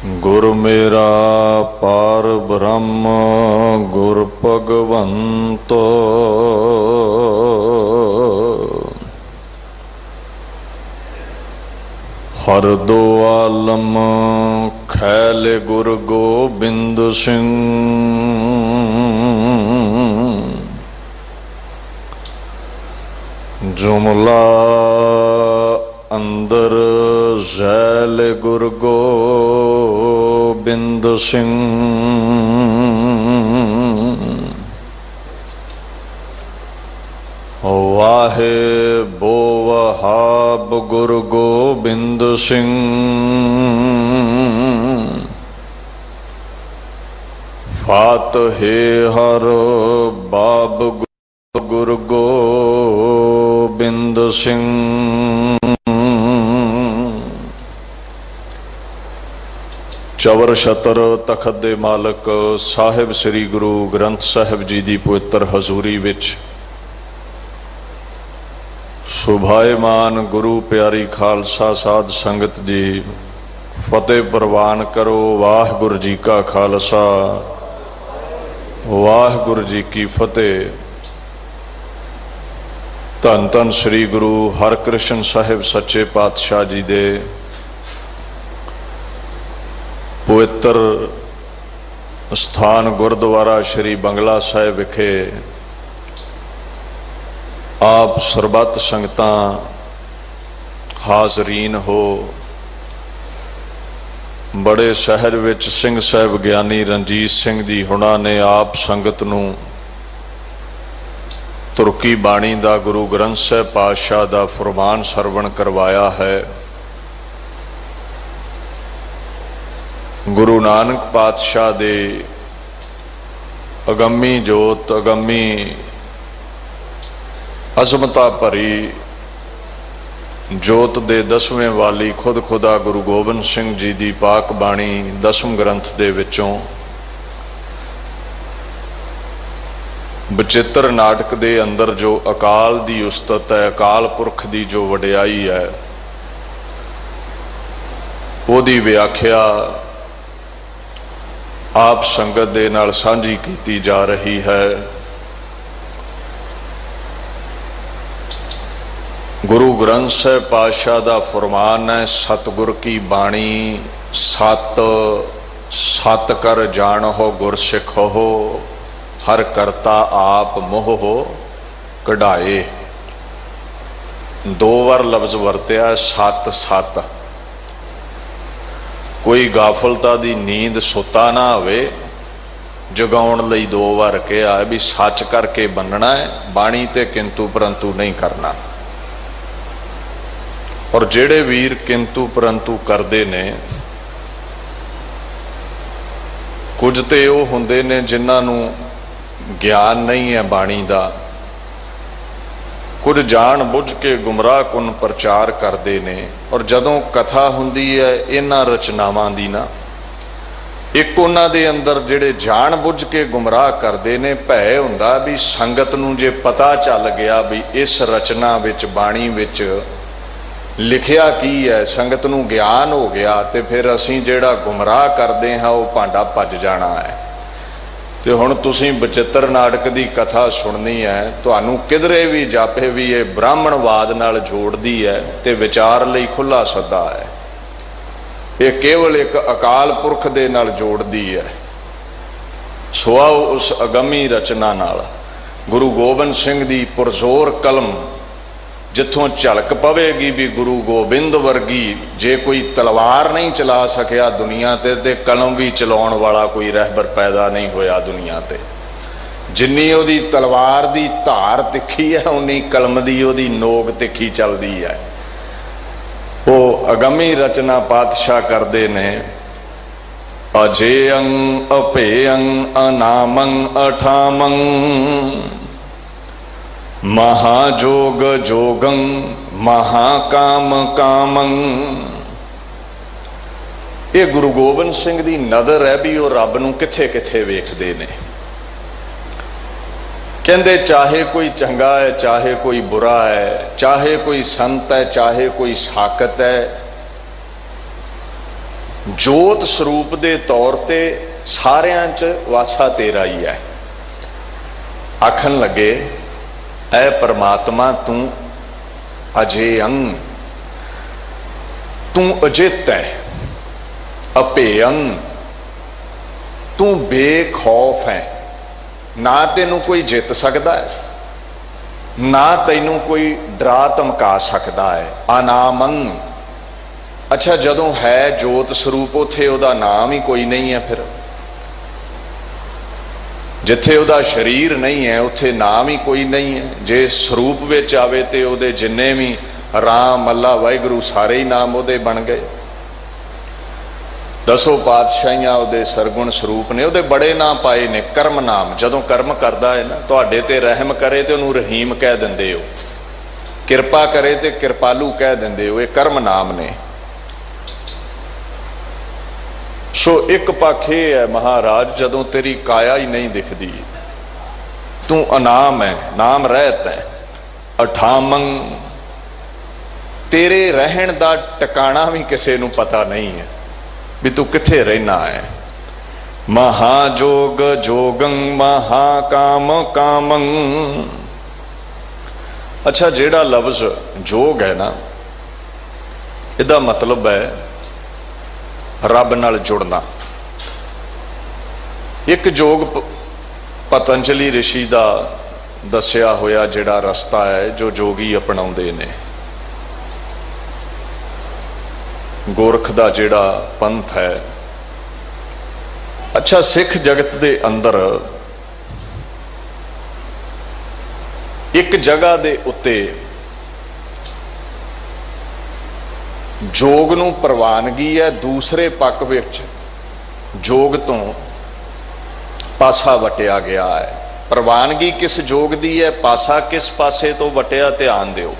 गुर मेरा पार ब्रह्म गुर भगवंत हर दो आलम खैल गुर गोबिंद सिंह जुमला अंदर जैल गुर गोबिंद सिंह वाहे बो वहाब गुर गोबिंद सिंह फातहे हर बाब गुर गोबिंद सिंह चवर छतर तखत दे मालक साहिब श्री गुरु ग्रंथ साहिब जी की पवित्र हजूरी विच सुभाएमान गुरु प्यारी खालसा साध संगत जी फतेह प्रवान करो। वाहगुरु जी का खालसा वाहगुरु जी की फतेह। धन धन श्री गुरु हरकृष्ण साहिब सच्चे पातशाह जी दे पवित्र स्थान गुरुद्वारा श्री बंगला साहिब विखे आप सरबत संगतां हाजरीन हो। बड़े शहर विच सिंह साहिब ज्ञानी रणजीत सिंह जी हुणा ने आप संगत नूं तुर्की बाणी दा गुरु ग्रंथ साहिब पातशाह दा फरमान सरवण करवाया है। गुरु नानक पातशाह दे अगम्मी जोत अगम्मी अजमता भरी जोत दे 10वें वाली खुद खुदा गुरु गोबिंद सिंह जी दी पाक बाणी 10वें ग्रंथ दे विचों बचित्र नाटक दे अंदर जो अकाल दी उस्तत है, अकाल पुरख दी जो वडियाई है, ओदी व्याख्या आप संगत दे नाल सांझी कीती जा रही है। गुरु ग्रंथ साहिब पातशाह दा फरमान है, सतगुर की बाणी सत सत कर जान हो गुर सिख हो हर करता आप मोह हो कढ़ाए। दो बार लफ्ज वरत्या सत सत। कोई गाफलता दी नींद सुता ना होवे, जगाउण लई दो बार कहा भी सच करके बनना है, बाणी ते किंतु परंतु नहीं करना। और जेड़े वीर किंतु परंतु करते ने कुछ तो वो हुंदे ने जिन्होंने ज्ञान नहीं है बाणी का, कुछ जान बुझ के गुमराह कुन प्रचार करते ने। और जदों कथा हुंदी है इन्हां रचनावां दी ना, एक उन्हां दे अंदर जिहड़े जान बुझ के गुमराह करते ने भय हुंदा भी संगत नूं जे पता चल गया भी इस रचना विच बाणी विच लिखिया की है, संगत नूं ज्ञान हो गया तो फिर असीं जिहड़ा गुमराह करते हाँ वो भांडा भज जाना है। तो हुण तुसीं बचित्र नाटक की कथा सुननी है, तुहानूं किधरे भी जापे भी ये ब्राह्मणवाद नाल जोड़दी है तो विचार लई खुला सदा है। ये केवल एक अकाल पुरख दे नाल जोड़दी है। सुआ उस अगमी रचना नाल गुरु गोबिंद सिंह दी पुरजोर कलम जिथों झलक पवेगी भी गुरु गोबिंद वर्गी जे कोई तलवार नहीं चला सकिया दुनिया ते कलम भी चलाउण वाला कोई रहबर पैदा नहीं होया दुनिया ते। जिन्नी ओदी तलवार दी धार तिखी है उन्नी कलम दी ओदी नोक तिखी चलदी है। वो अगमी रचना पातशाह करते ने अजेयं अपेयं अनामं अठामं महाजोग जोगं महाकाम कामं। ये गुरु गोबिंद सिंह दी नज़र है भी वो रब नूं किथे किथे वेखदे ने। कहंदे चाहे कोई चंगा है चाहे कोई बुरा है, चाहे कोई संत है चाहे कोई साकत है, जोत स्वरूप दे तौर ते सारियां च वासा तेरा ही है। आखन लगे ऐ परमात्मा तू अजेयं, तू अजित है, अपेयं, तू बेखौफ है, ना तेनू कोई जित सकता है ना तैनू कोई डरा धमका सकता है। अनामं, अच्छा जदों है जोत स्वरूप उथे उहदा नाम ही कोई नहीं है, फिर जिथे उहदा शरीर नहीं है उथे नाम ही कोई नहीं है। जे स्वरूप विच आवे ते उहदे जिन्ने भी राम अल्लाह वाहिगुरू सारे ही नाम उहदे बन गए। दसों पातशाहियां उहदे सरगुण स्वरूप ने, उहदे बड़े नाम पाए ने। कर्म नाम, जदों कर्म करदा है ना, तुहाडे ते रहम करे तो उहनूं रहीम कह दिंदे हो, किरपा करे तो किरपालू कह दिंदे हो, ये कर्म नाम ने। सो एक पक्ष यह है महाराज, जदों तेरी काया ही नहीं दिखती, तू अनाम है, नाम रहत है। अठामं, तेरे रहन दा टिकाणा भी किसी नूं पता नहीं है भी तू किथे रहना है। महाजोग जोगं महाकाम कामं, अच्छा जेड़ा लफ्ज जोग है ना, इहदा मतलब है रब नाल जुड़ना। एक जोग पतंजलि ऋषि का दसिया होया जिहड़ा रस्ता है जो जोगी अपनाउंदे ने। गोरख दा जिहड़ा पंथ है, अच्छा सिख जगत दे अंदर एक जगह दे उत्ते जोग नूं प्रवानगी है, दूसरे पक्ष विच जोग तो पासा वटिया गया है। प्रवानगी किस जोग दी है, पासा किस पासे तो वटिया, ध्यान दिओ।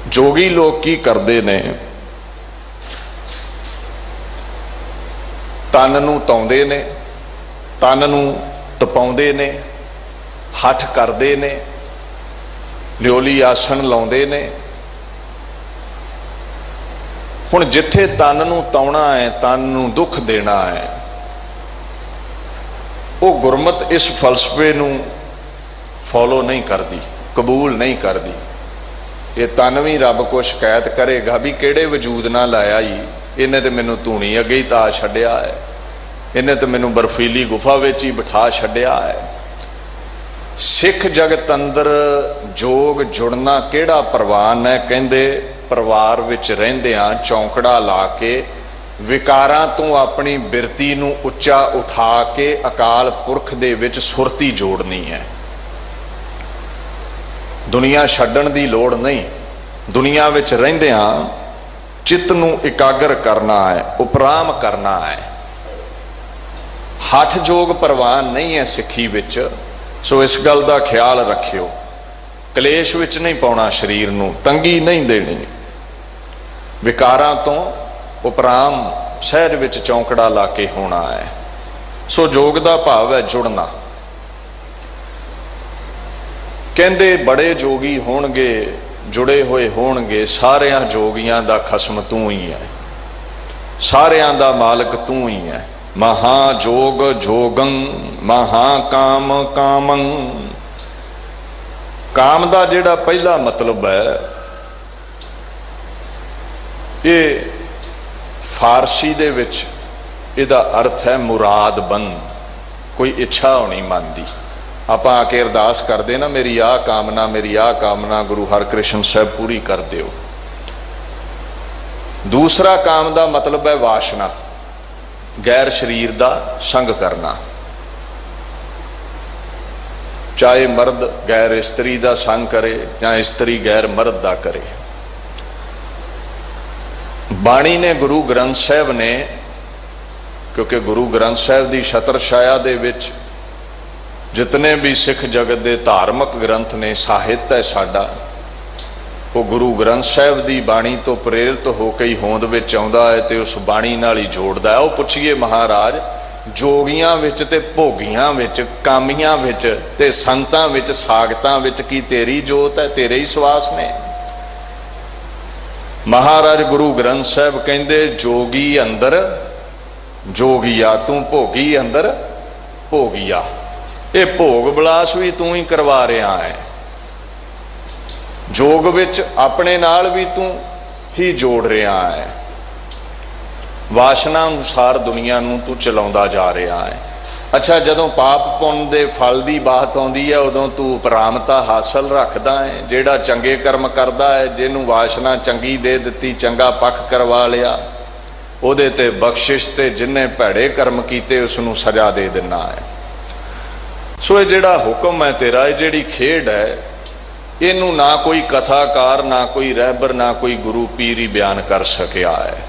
जोगी लोग की करते ने, तन नूं तौंदे ने, तन नूं तपाउंदे ने, हठ करते ने, न्योली आसन लाउंदे ने। हुण जिथे तन नूं तौना है, तन नूं दुख देना है, वो गुरमत इस फलसफे नूं फॉलो नहीं करती, कबूल नहीं करती। ये तन भी रब को शिकायत करेगा भी किहड़े वजूद ना लाया ही, इन्हें तो मैनू धूनी अगे ही ता छड्डिया है, इन्हें तो मैनू बर्फीली गुफा विच ही बिठा छड्डिया है। सिख जगत अंदर जोग जुड़ना किहड़ा प्रवान है, कहंदे परिवार विच रहिंदिआं चौंकड़ा ला के विकारां तो अपनी बिरती नूं उच्चा उठा के अकाल पुरख दे विच सुरती जोड़नी है। दुनिया छड्डण दी लोड़ नहीं, दुनिया विच रहिंदिआं चित्त नूं इकागर करना है, उपराम करना है। हठ जोग प्रवान नहीं है सिੱਖੀ विच, सो इस गल दा ख्याल रखियो। कलेश विच नहीं पाउणा, शरीर नूं तंगी नहीं देनी, विकारां तो उपराम सहज विच चौंकड़ा ला के होना है। सो जोग दा भाव है जुड़ना। कहंदे बड़े जोगी होणगे, जुड़े हुए होणगे, सारियां जोगियां दा खसम तू ही है, सारियां दा मालिक तू ही है। महाजोग जोगं महाकाम कामं, काम दा जिहड़ा पहला मतलब है, ये फारसी दे विच इहदा अर्थ है मुरादबंद, कोई इच्छा होनी मन दी। आपां आके अरदास करदे ना, मेरी आ कामना, मेरी आ कामना गुरु हरकृष्ण साहब पूरी कर दिओ। दूसरा काम दा मतलब है वासना, गैर शरीर दा संग करना, चाहे मर्द गैर स्त्री दा संग करे या स्त्री गैर मर्द दा करे। बाणी ने गुरु ग्रंथ साहब ने, क्योंकि गुरु ग्रंथ साहब की छत्र छाया दे विच जितने भी सिख जगत के धार्मिक ग्रंथ ने, साहित्य है साडा, वो गुरु ग्रंथ साहब की बाणी तो प्रेरित होकर ही होंद विच आउंदा है ते उस बाणी नाल ही जोड़दा है। वो पुछिए महाराज, जोगियां विच ते भोगियां विच, कामियां विच ते संतां विच, सागतां विच की तेरी जोत है, तेरे ही सवास ने? महाराज गुरु ग्रंथ साहब कहते जोगी अंदर जोगिया, तू भोगी अंदर भोगिया। ये भोग विलास भी तू ही करवा रहा है, जोग विच अपने नाल भी तू ही जोड़ रहा है, वासना अनुसार दुनिया नूं तू चलाउंदा जा रहा है। अच्छा, जदों पाप पुण्य दे फल की बात आउंदी है उदों तू उपरामता हासिल रखदा है। जिहड़ा चंगे कर्म करदा है, जिन्हों वासना चंगी दे दित्ती, चंगा पख करवा लिया, उहदे ते बख्शिश, ते जिन्हें भैड़े कर्म कीते उसनूं सजा दे दिना है। सो ये जिहड़ा हुक्म है तेरा, ये जिहड़ी खेड है, इनू ना कोई कथाकार, ना कोई रहबर, ना कोई गुरु पीर ही बयान कर सकिया है।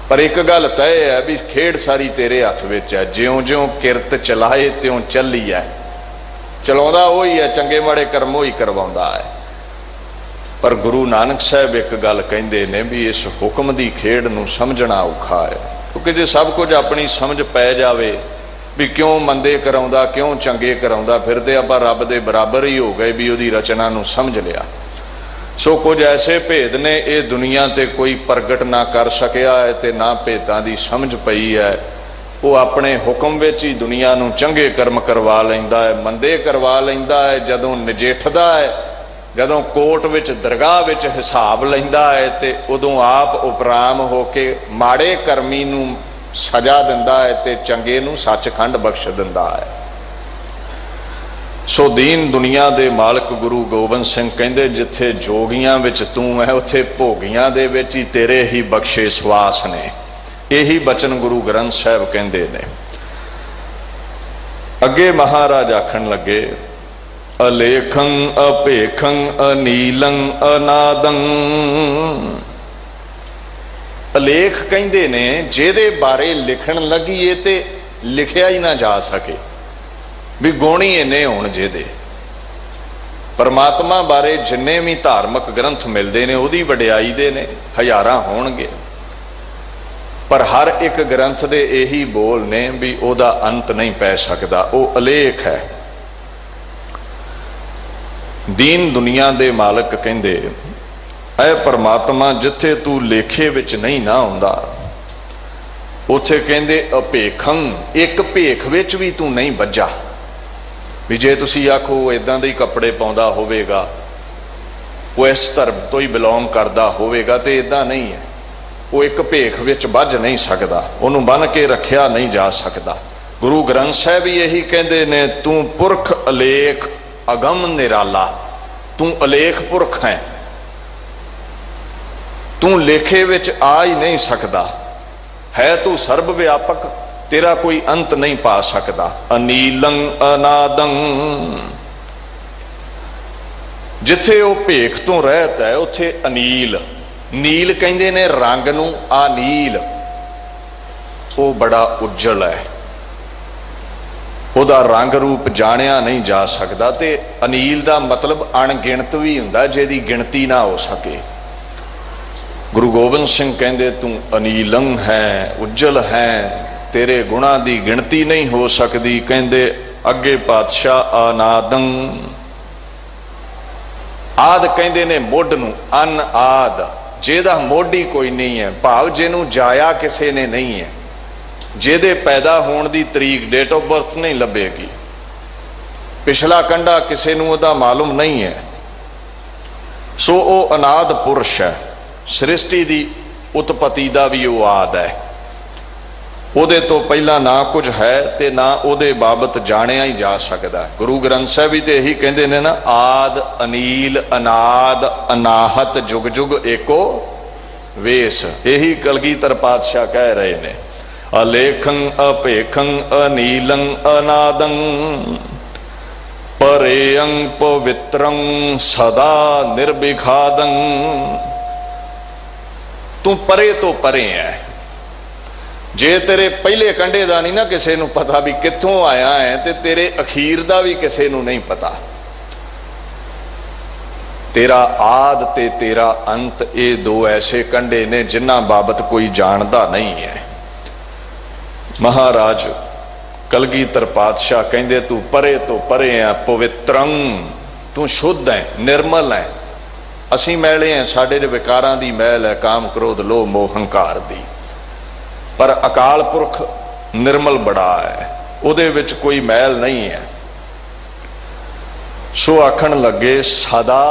पर एक गल तय है भी खेड सारी तेरे हथ विच है। ज्यों ज्यों किरत चलाए त्यों चली है, चलाउंदा वही है, चंगे माड़े कर्म वही करवाउंदा है। पर गुरु नानक साहब एक गल कहिंदे ने भी इस हुक्म दी खेड नूं समझना औखा है, क्योंकि जे सब कुछ अपनी समझ पै जावे भी क्यों मंदे कराउंदा, क्यों चंगे कराउंदा, फिर ते आपां रब दे बराबर ही हो गए भी उहदी रचना नूं समझ लिया। सो कुछ ऐसे भेद ने ये दुनिया ते कोई प्रगट ना कर सकिया है, ते ना भेदां दी समझ पई है। वो अपने हुक्म विच ही दुनिया नूं चंगे कर्म करवा लैंदा है, मंदे करवा लैंदा है। जदों नजेठदा है, जदों कोर्ट विच दरगाह विच हिसाब लैंदा है, ते उदों आप उपराम होके माड़े कर्मी नूं सजा दिंदा है, ते चंगे नूं सचखंड बख्श दिंदा है। सो दीन दुनिया दे मालक गुरु गोबिंद सिंह कहंदे जिथे जोगियां विच तू है, उथे भोगियां दे विच ही तेरे ही बख्शे सवास ने। यही बचन गुरु ग्रंथ साहब कहंदे ने। अगे महाराज आखण लगे, अलेखं अपेखं अनीलं अनादं। अलेख कहंदे ने जिहदे बारे लिखण लगीए ते लिखिया ही ना जा सके, भी गुणी इन्ने होण जिहदे। परमात्मा बारे जिन्ने भी धार्मिक ग्रंथ मिलते हैं उहदी वडियाई दे ने हज़ारां होणगे, पर हर एक ग्रंथ दे यही बोल ने भी उहदा अंत नहीं पै सकदा, वो अलेख है। दीन दुनिया दे मालक कहंदे, ऐ परमात्मा जिथे तू लेखे विच नहीं ना आउंदा, उथे कहंदे अभेखं, एक भेख विच भी तू नहीं बज्जा। भी जे तुसी आखो इदां दे कपड़े पाउंदा होवेगा, वो इस धर्म तो ही बिलोंग करदा होवेगा, तो इदां नहीं है। वो एक भेख विच बज नहीं सकदा, उन्होंने बन के रखिया नहीं जा सकदा। गुरु ग्रंथ साहब भी यही कहते ने, तू पुरख अलेख अगम निराला, तू अलेख पुरख है, तू लेखे विच आ ही नहीं सकदा है, तू सर्व व्यापक, तेरा कोई अंत नहीं पा सकता। अनीलं अनादं, जिथे वो भेख तो रहत है उथे अनील, नील कहंदे ने रंग नूं, आ नील वो बड़ा उज्जल है, उहदा रंग रूप जानिया नहीं जा सकता। ते अनील दा मतलब अणगिणत भी हुंदा, जिहदी गिणती ना हो सके। गुरु गोबिंद सिंह कहंदे तू अनीलं है, उज्जल है, तेरे गुणा दी गिणती नहीं हो सकती। कहंदे अगे पातशाह अनादं, आद कहंदे ने मुढ़ नूं, अन आद जेदा मुढ़ ही कोई नहीं है, भाव जिन्हों जाया किसी ने नहीं है, जेदे पैदा होने की तरीक डेट ऑफ बर्थ नहीं लभेगी, पिछला कंडा किसी नूं उहदा मालूम नहीं है। सो वो अनाद पुरुष है, सृष्टि की उत्पत्ति का भी वो आद है, उहदे तो पहला ना कुछ है ते ना उहदे बाबत जानिया ही जा सकता। गुरु ग्रंथ साहब भी तो यही कहते हैं ना, आद अनील अनाद अनाहत जुग जुग एको वेश। यही कलगीधर पातशाह कह रहे ने, अलेखं अपेखं अनीलं अनादं परेयं पवित्रं सदा निर्विखादं। तू परे तो परे है, जे तेरे पहले कंडे का नहीं ना किसी नूं पता भी कित्थों आया है, ते तेरे अखीर का भी किसी नूं नहीं पता। तेरा आद ते तेरा अंत, ये दो ऐसे कंडे ने जिन्हां बाबत कोई जानता नहीं है। महाराज कलगीधर पातशाह कहंदे तू परे तो परे है, पवित्रं, तू शुद्ध है, निर्मल है, ਅਸੀਂ ਮੈਲੇ हैं, ਸਾਡੇ ਦੇ ਵਿਕਾਰਾਂ ਦੀ ਮੈਲ है, काम क्रोध लोभ मोह हंकार दी। पर अकाल पुरख निर्मल बड़ा है, ਉਹਦੇ ਵਿੱਚ कोई मैल नहीं है। सो आखण लगे सदा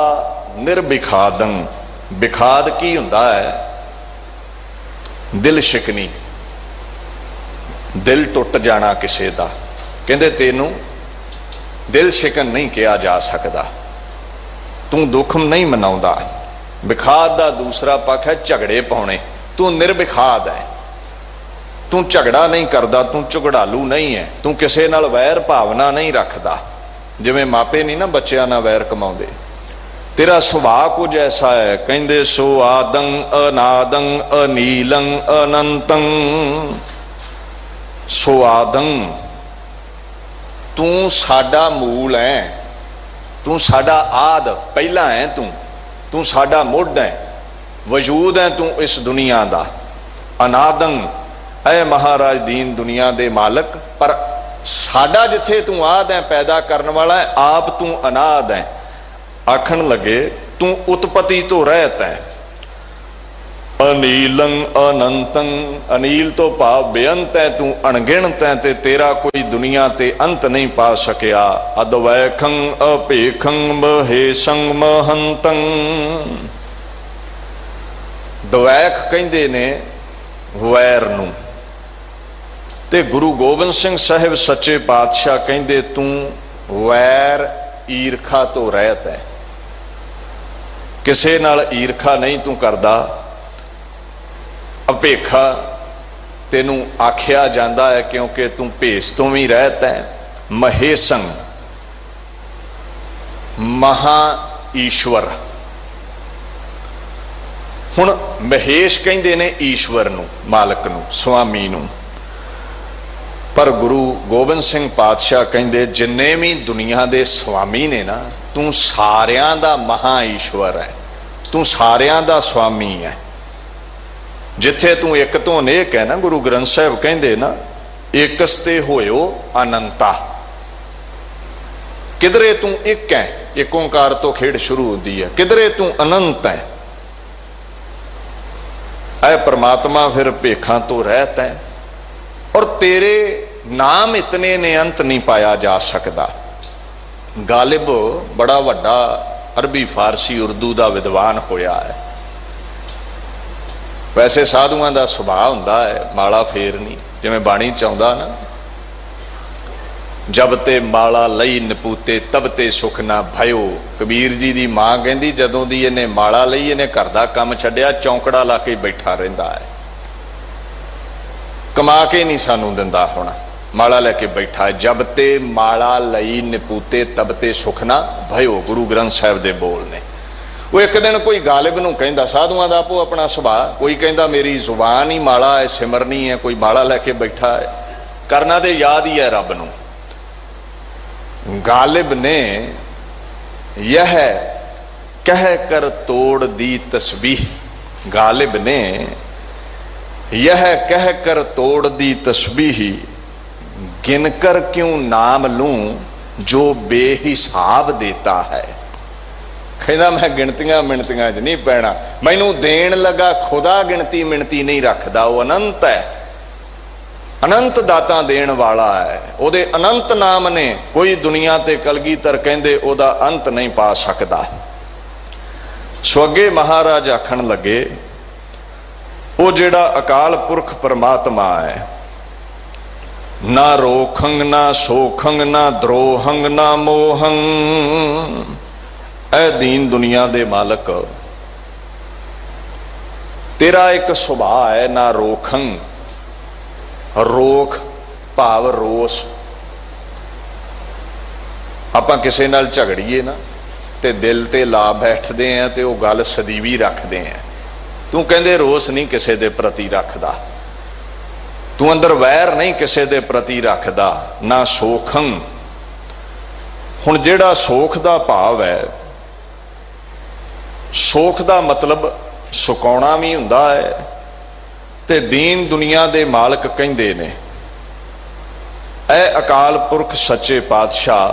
निर्विखादं। विखाद की हुंदा है? दिल शिकनी, दिल टुट जाना किसी का। कहते तेनू दिल शिकन नहीं कहा जा सकता, तू दुख नहीं मनाउंदा। विखाद का दूसरा पक्ष है झगड़े पाने। तू निर्विखाद है, तू झगड़ा नहीं करता, तू झगड़ालू नहीं है, तू किसी नाल वैर भावना नहीं रखता। जिवें मापे नहीं ना बच्चों नाल वैर कमाउंदे, तेरा सुभाव कुछ ऐसा है। कहंदे सो आदं अनादं अनीलं अनंतं। सो आदं, तू साडा मूल है, तू साडा आद पहला है, तू साडा मुढ़ है, वजूद है तू इस दुनिया दा। अनादं, ऐ महाराज दीन दुनिया दे मालक, पर साडा जिथे तू आद है, पैदा करने वाला है, आप तू अनाद है। आखण लगे तू उत्पत्ति तो रहत है। अनीलं अनंतं, अनील तो भाव बेअंत है, तू अणगिणत है, ते तेरा कोई दुनिया ते अंत नहीं पा सकिया। अद्वैखं अपेखं महेशं महंतं। द्वैख कहंदे ने वैर नूं, ते गुरु गोबिंद सिंह साहिब सच्चे पातशाह कहंदे तू वैर ईरखा तो रहत है। किसे नाल ईरखा नहीं तू करदा। अपेखा तेनू आख्या जाता है क्योंकि तू भेस तो भी रहता है। महेशं, महा ईश्वर। हुण महेश कहंदे ने ईश्वर नू, मालक नू, स्वामी नू। पर गुरु गोबिंद सिंह पातशाह कहंदे जिन्ने भी दुनिया दे स्वामी ने ना, तू सारियां दा महा ईश्वर है, तू सारियां दा स्वामी है। जिथे तू एक तो अनेक है ना, गुरु ग्रंथ साहिब कहंदे ना एकस्ते होयो अनंता। किधरे तू एक है, एक ओंकार तो खेड़ शुरू होती है, किधरे तू अनंत है। ऐ परमात्मा फिर भेखा तो रहता है, और तेरे नाम इतने ने अंत नहीं पाया जा सकता। गालिब बड़ा वड्डा अरबी फारसी उर्दू का विद्वान होया है। वैसे साधुआं का सुभाव हुंदा है माला फेरनी, जिवें बाणी चाहुंदा ना, जब ते माला लई नपूते तब ते सुख ना भयो। कबीर जी की मां कहंदी जदों दी इहने माला लई, इहने घर दा काम छड्डिया, चौंकड़ा ला के बैठा रहिंदा है, कमा के नहीं सानू दिंदा होना, माला लैके बैठा है। जब ते माला लई नपूते तब ते सुख ना भयो, गुरु ग्रंथ साहिब दे बोल ने। वो एक दिन कोई गालिब नूं कहंदा, साधुआं दा आपो अपना सुभाव, कोई कहंदा मेरी जुबान ही माला है, सिमरनी है, कोई माला लैके बैठा है, करना ते याद ही है रब नूं। गालिब ने यह कह कर तोड़ दी तस्बीह, गालिब ने यह कह कर तोड़ दी तस्बीह, गिनकर क्यों नाम लूं जो बेहिसाब देता है। कहना मैं गिनतियां मिनतियां च नहीं पैना, मैनू देन लगा खुदा गिनती मिनती नहीं रखता। वो अनंत है, अनंत दाता देन वाला है, ओदे अनंत नाम ने कोई दुनिया ते कलगीधर कहंदे ओदा अंत नहीं पा सकता। सो अगे महाराज आखण लगे वो जेड़ा अकाल पुरख परमात्मा है, ना रोखंग ना सोखंग ना द्रोहंग ना मोहंग। ऐ दीन दुनिया दे मालक, तेरा एक सुभाव है ना रोखंग, रोख भाव रोस। आपां किसे नाल झगड़ीए ना ते दिल ते ला बैठदे हैं ते वो गल सदीवी रखदे हैं। तू कहंदे रोस नहीं किसे दे प्रति रखदा, तू अंदर वैर नहीं किसे दे प्रति रखदा, ना सोखं। हुण जेड़ा सोख दा भाव है, सोख दा मतलब सुकाउणा भी हुंदा है, ते दीन दुनिया दे मालक कहंदे ने ऐ अकाल पुरख सच्चे पातशाह,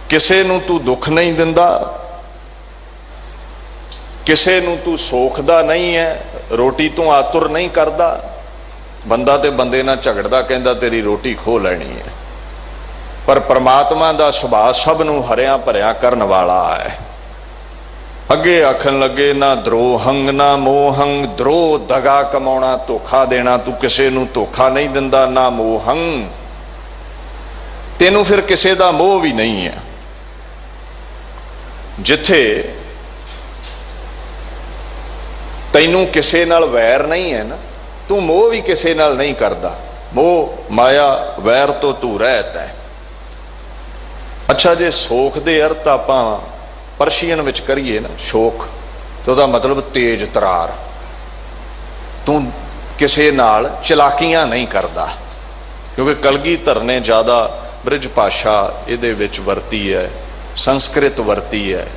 किसे नूं तू दुख नहीं दिंदा, ਕਿਸੇ ਨੂੰ ਤੂੰ ਸੋਖਦਾ ਨਹੀਂ ਹੈ, ਰੋਟੀ ਤੋਂ ਆਤੁਰ ਨਹੀਂ ਕਰਦਾ। ਬੰਦਾ ਤੇ ਬੰਦੇ ਨਾਲ ਝਗੜਦਾ, ਕਹਿੰਦਾ ਤੇਰੀ ਰੋਟੀ ਖੋਹ ਲੈਣੀ ਹੈ। ਪਰ ਪ੍ਰਮਾਤਮਾ ਦਾ ਸੁਭਾਅ ਸਭ ਨੂੰ ਹਰਿਆ ਭਰਿਆ ਕਰਨ ਵਾਲਾ ਹੈ। ਅੱਗੇ ਆਖਣ ਲੱਗੇ ਨਾ ਦਰੋਹੰਗ ਨਾ ਮੋਹੰਗ, ਦਰੋਹ ਦਗਾ ਕਮਾਉਣਾ, ਧੋਖਾ ਦੇਣਾ, ਤੂੰ ਕਿਸੇ ਨੂੰ ਧੋਖਾ ਨਹੀਂ ਦਿੰਦਾ। ਨਾ ਮੋਹੰਗ, ਤੈਨੂੰ ਫਿਰ ਕਿਸੇ ਦਾ ਮੋਹ ਵੀ ਨਹੀਂ ਹੈ। ਜਿੱਥੇ ਤੈਨੂੰ ਕਿਸੇ ਨਾਲ ਵੈਰ ਨਹੀਂ ਹੈ ਨਾ, ਤੂੰ ਮੋਹ ਵੀ ਕਿਸੇ ਨਾਲ ਨਹੀਂ ਕਰਦਾ। ਮੋਹ ਮਾਇਆ ਵੈਰ ਤੋਂ ਤੂੰ ਰਹਿਤ ਹੈ। ਅੱਛਾ, ਜੇ ਸੋਖ ਦੇ ਅਰਥ ਆਪਾਂ ਪਰਸ਼ੀਅਨ ਵਿੱਚ ਕਰੀਏ ਨਾ, ਸ਼ੋਕ ਤੇ ਉਹਦਾ ਮਤਲਬ ਤੇਜ ਤਰਾਰ। ਤੂੰ ਕਿਸੇ ਨਾਲ ਚਲਾਕੀਆਂ ਨਹੀਂ ਕਰਦਾ, ਕਿਉਂਕਿ ਕਲਗੀਧਰ ਨੇ ਜ਼ਿਆਦਾ ਬ੍ਰਿਜ ਭਾਸ਼ਾ ਇਹਦੇ ਵਿੱਚ ਵਰਤੀ ਹੈ, ਸੰਸਕ੍ਰਿਤ ਵਰਤੀ ਹੈ,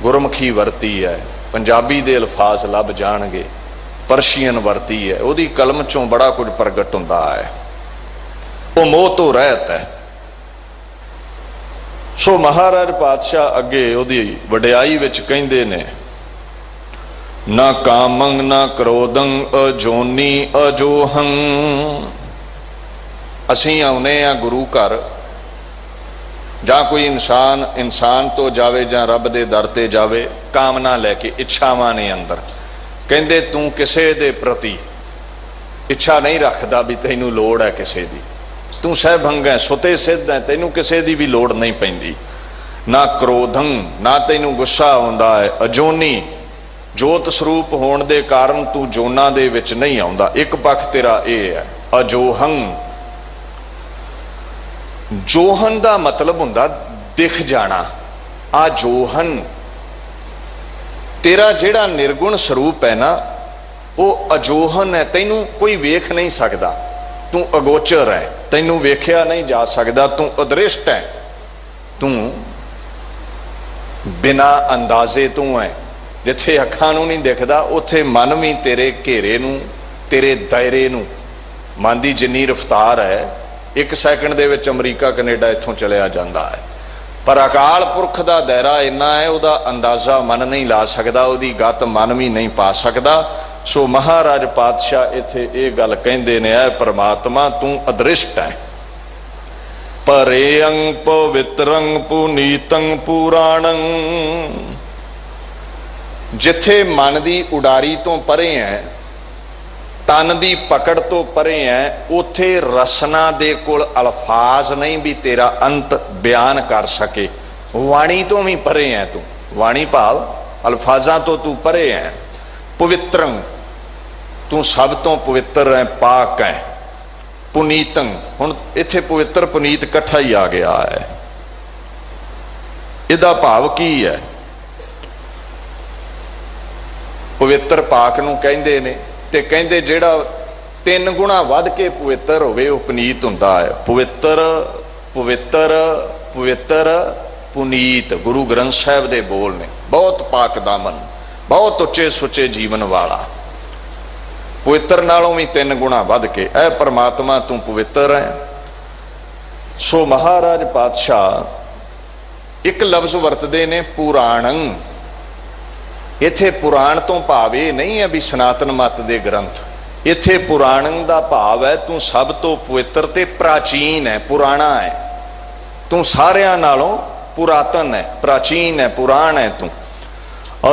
ਗੁਰਮੁਖੀ ਵਰਤੀ ਹੈ, ਪੰਜਾਬੀ ਦੇ ਅਲਫਾਜ਼ ਲੱਭ ਜਾਣਗੇ, ਪਰਸ਼ੀਅਨ ਵਰਤੀ ਹੈ। ਉਹਦੀ ਕਲਮ ਚੋਂ ਬੜਾ ਕੁਝ ਪ੍ਰਗਟ ਹੁੰਦਾ ਹੈ। ਉਹ ਮੋਹ ਤੋਂ ਰਹਿਤ ਹੈ। ਸੋ ਮਹਾਰਾਜ ਪਾਤਸ਼ਾਹ ਅੱਗੇ ਉਹਦੀ ਵਡਿਆਈ ਵਿੱਚ ਕਹਿੰਦੇ ਨੇ, ਨਾ ਕਾਮੰ ਨਾ ਕ੍ਰੋਧੰ ਅਜੋਨੀ ਅਜੋਹੰ। ਅਸੀਂ ਆਉਨੇ ਆ ਗੁਰੂ ਘਰ, ਜਾਂ ਕੋਈ ਇਨਸਾਨ ਤੋਂ ਜਾਵੇ ਜਾਂ ਰੱਬ ਦੇ ਦਰ ਤੇ ਜਾਵੇ, ਕਾਮਨਾ ਲੈ ਕੇ, ਇੱਛਾਵਾਂ ਨੇ ਅੰਦਰ। ਕਹਿੰਦੇ ਤੂੰ ਕਿਸੇ ਦੇ ਪ੍ਰਤੀ ਇੱਛਾ ਨਹੀਂ ਰੱਖਦਾ ਵੀ ਤੈਨੂੰ ਲੋੜ ਹੈ ਕਿਸੇ ਦੀ। ਤੂੰ ਸਹਿਭੰਗ ਹੈ, ਸੁਤੇ ਸਿੱਧ ਹੈ, ਤੈਨੂੰ ਕਿਸੇ ਦੀ ਵੀ ਲੋੜ ਨਹੀਂ ਪੈਂਦੀ। ਨਾ ਕ੍ਰੋਧੰ, ਨਾ ਤੈਨੂੰ ਗੁੱਸਾ ਆਉਂਦਾ ਹੈ। ਅਜੋਨੀ, ਜੋਤ ਸਰੂਪ ਹੋਣ ਦੇ ਕਾਰਨ ਤੂੰ ਜੋਨਾਂ ਦੇ ਵਿੱਚ ਨਹੀਂ ਆਉਂਦਾ। ਇੱਕ ਪੱਖ ਤੇਰਾ ਇਹ ਹੈ। ਅਜੋਹੰ, ਜੋਹਨ ਦਾ ਮਤਲਬ ਹੁੰਦਾ ਦਿਖ ਜਾਣਾ। ਆ ਜੋਹਨ, ਤੇਰਾ ਜਿਹੜਾ ਨਿਰਗੁਣ ਸਰੂਪ ਹੈ ਨਾ, ਉਹ ਅਜੋਹਨ ਹੈ। ਤੈਨੂੰ ਕੋਈ ਵੇਖ ਨਹੀਂ ਸਕਦਾ, ਤੂੰ ਅਗੋਚਰ ਹੈ, ਤੈਨੂੰ ਵੇਖਿਆ ਨਹੀਂ ਜਾ ਸਕਦਾ, ਤੂੰ ਅਦ੍ਰਿਸ਼ਟ ਹੈ, ਤੂੰ ਬਿਨਾ ਅੰਦਾਜ਼ੇ ਤੂੰ ਹੈ। ਜਿੱਥੇ ਅੱਖਾਂ ਨੂੰ ਨਹੀਂ ਦਿਖਦਾ, ਉੱਥੇ ਮਨ ਵੀ ਤੇਰੇ ਘੇਰੇ ਨੂੰ, ਤੇਰੇ ਦਾਇਰੇ ਨੂੰ, ਮਨ ਦੀ ਜਿੰਨੀ ਰਫਤਾਰ ਹੈ, 1 ਸੈਕਿੰਡ ਦੇ ਵਿੱਚ ਅਮਰੀਕਾ ਕੈਨੇਡਾ ਇੱਥੋਂ ਚਲਿਆ ਜਾਂਦਾ ਹੈ। ਪਰ ਅਕਾਲ ਪੁਰਖ ਦਾ ਦਾਇਰਾ ਇੰਨਾ ਹੈ, ਉਹਦਾ ਅੰਦਾਜ਼ਾ ਮਨ ਨਹੀਂ ਲਾ ਸਕਦਾ, ਉਹਦੀ ਗੱਤ ਮਨ ਵੀ ਨਹੀਂ ਪਾ ਸਕਦਾ। ਸੋ ਮਹਾਰਾਜ ਪਾਤਸ਼ਾਹ ਇੱਥੇ ਇਹ ਗੱਲ ਕਹਿੰਦੇ ਨੇ, ਐ ਪਰਮਾਤਮਾ ਤੂੰ ਅਦ੍ਰਿਸ਼ਟ ਹੈ। ਪਰੇਅੰ ਪਵਿੱਤਰੰ ਪੁਨੀਤੰ ਪੁਰਾਣੰ, ਜਿੱਥੇ ਮਨ ਦੀ ਉਡਾਰੀ ਤੋਂ ਪਰੇ ਹੈ, ਤਨ ਦੀ ਪਕੜ ਤੋਂ ਪਰੇ ਹੈ, ਉਥੇ ਰਸਨਾ ਦੇ ਕੋਲ ਅਲਫਾਜ਼ ਨਹੀਂ ਵੀ ਤੇਰਾ ਅੰਤ ਬਿਆਨ ਕਰ ਸਕੇ। ਵਾਣੀ ਤੋਂ ਵੀ ਪਰੇ ਹੈ ਤੂੰ, ਵਾਣੀ ਭਾਵ ਅਲਫਾਜ਼ਾਂ ਤੋਂ ਤੂੰ ਪਰੇ ਹੈ। ਪਵਿੱਤਰੰ, ਤੂੰ ਸਭ ਤੋਂ ਪਵਿੱਤਰ ਹੈ, ਪਾਕ ਹੈ। ਪੁਨੀਤੰ, ਹੁਣ ਇੱਥੇ ਪਵਿੱਤਰ ਪੁਨੀਤ ਇਕੱਠਾ ਹੀ ਆ ਗਿਆ ਹੈ। ਇਹਦਾ ਭਾਵ ਕੀ ਹੈ? ਪਵਿੱਤਰ ਪਾਕ ਨੂੰ ਕਹਿੰਦੇ ਨੇ, ਤੇ ਕਹਿੰਦੇ ਜਿਹੜਾ 3 ਗੁਣਾ ਵੱਧ ਕੇ ਪਵਿੱਤਰ ਹੋਵੇ ਉਹ ਪੁਨੀਤ ਹੁੰਦਾ ਹੈ। ਪਵਿੱਤਰ ਪਵਿੱਤਰ ਪਵਿੱਤਰ ਪੁਨੀਤ ਗੁਰੂ ਗ੍ਰੰਥ ਸਾਹਿਬ ਦੇ ਬੋਲ ਨੇ। ਬਹੁਤ ਪਾਕ ਦਾਮਨ, ਬਹੁਤ ਉੱਚੇ ਸੁੱਚੇ ਜੀਵਨ ਵਾਲਾ, ਪਵਿੱਤਰ ਨਾਲੋਂ ਵੀ 3 ਗੁਣਾ ਵੱਧ ਕੇ। ਐ ਪਰਮਾਤਮਾ ਤੂੰ ਪਵਿੱਤਰ ਹੈ। ਸੋ ਮਹਾਰਾਜ ਪਾਤਸ਼ਾਹ ਇੱਕ ਲਫ਼ਜ਼ ਵਰਤਦੇ ਨੇ, ਪੁਰਾਣੰ। ਇੱਥੇ ਪੁਰਾਣ ਤੋਂ ਭਾਵ ਇਹ ਨਹੀਂ ਹੈ ਵੀ ਸਨਾਤਨ ਮਤ ਦੇ ਗ੍ਰੰਥ। ਇੱਥੇ ਪੁਰਾਣੰ ਦਾ ਭਾਵ ਹੈ ਤੂੰ ਸਭ ਤੋਂ ਪਵਿੱਤਰ ਤੇ ਪ੍ਰਾਚੀਨ ਹੈ, ਪੁਰਾਣਾ ਹੈ। ਤੂੰ ਸਾਰਿਆਂ ਨਾਲੋਂ ਪੁਰਾਤਨ ਹੈ, ਪ੍ਰਾਚੀਨ ਹੈ, ਪੁਰਾਣ ਹੈ ਤੂੰ।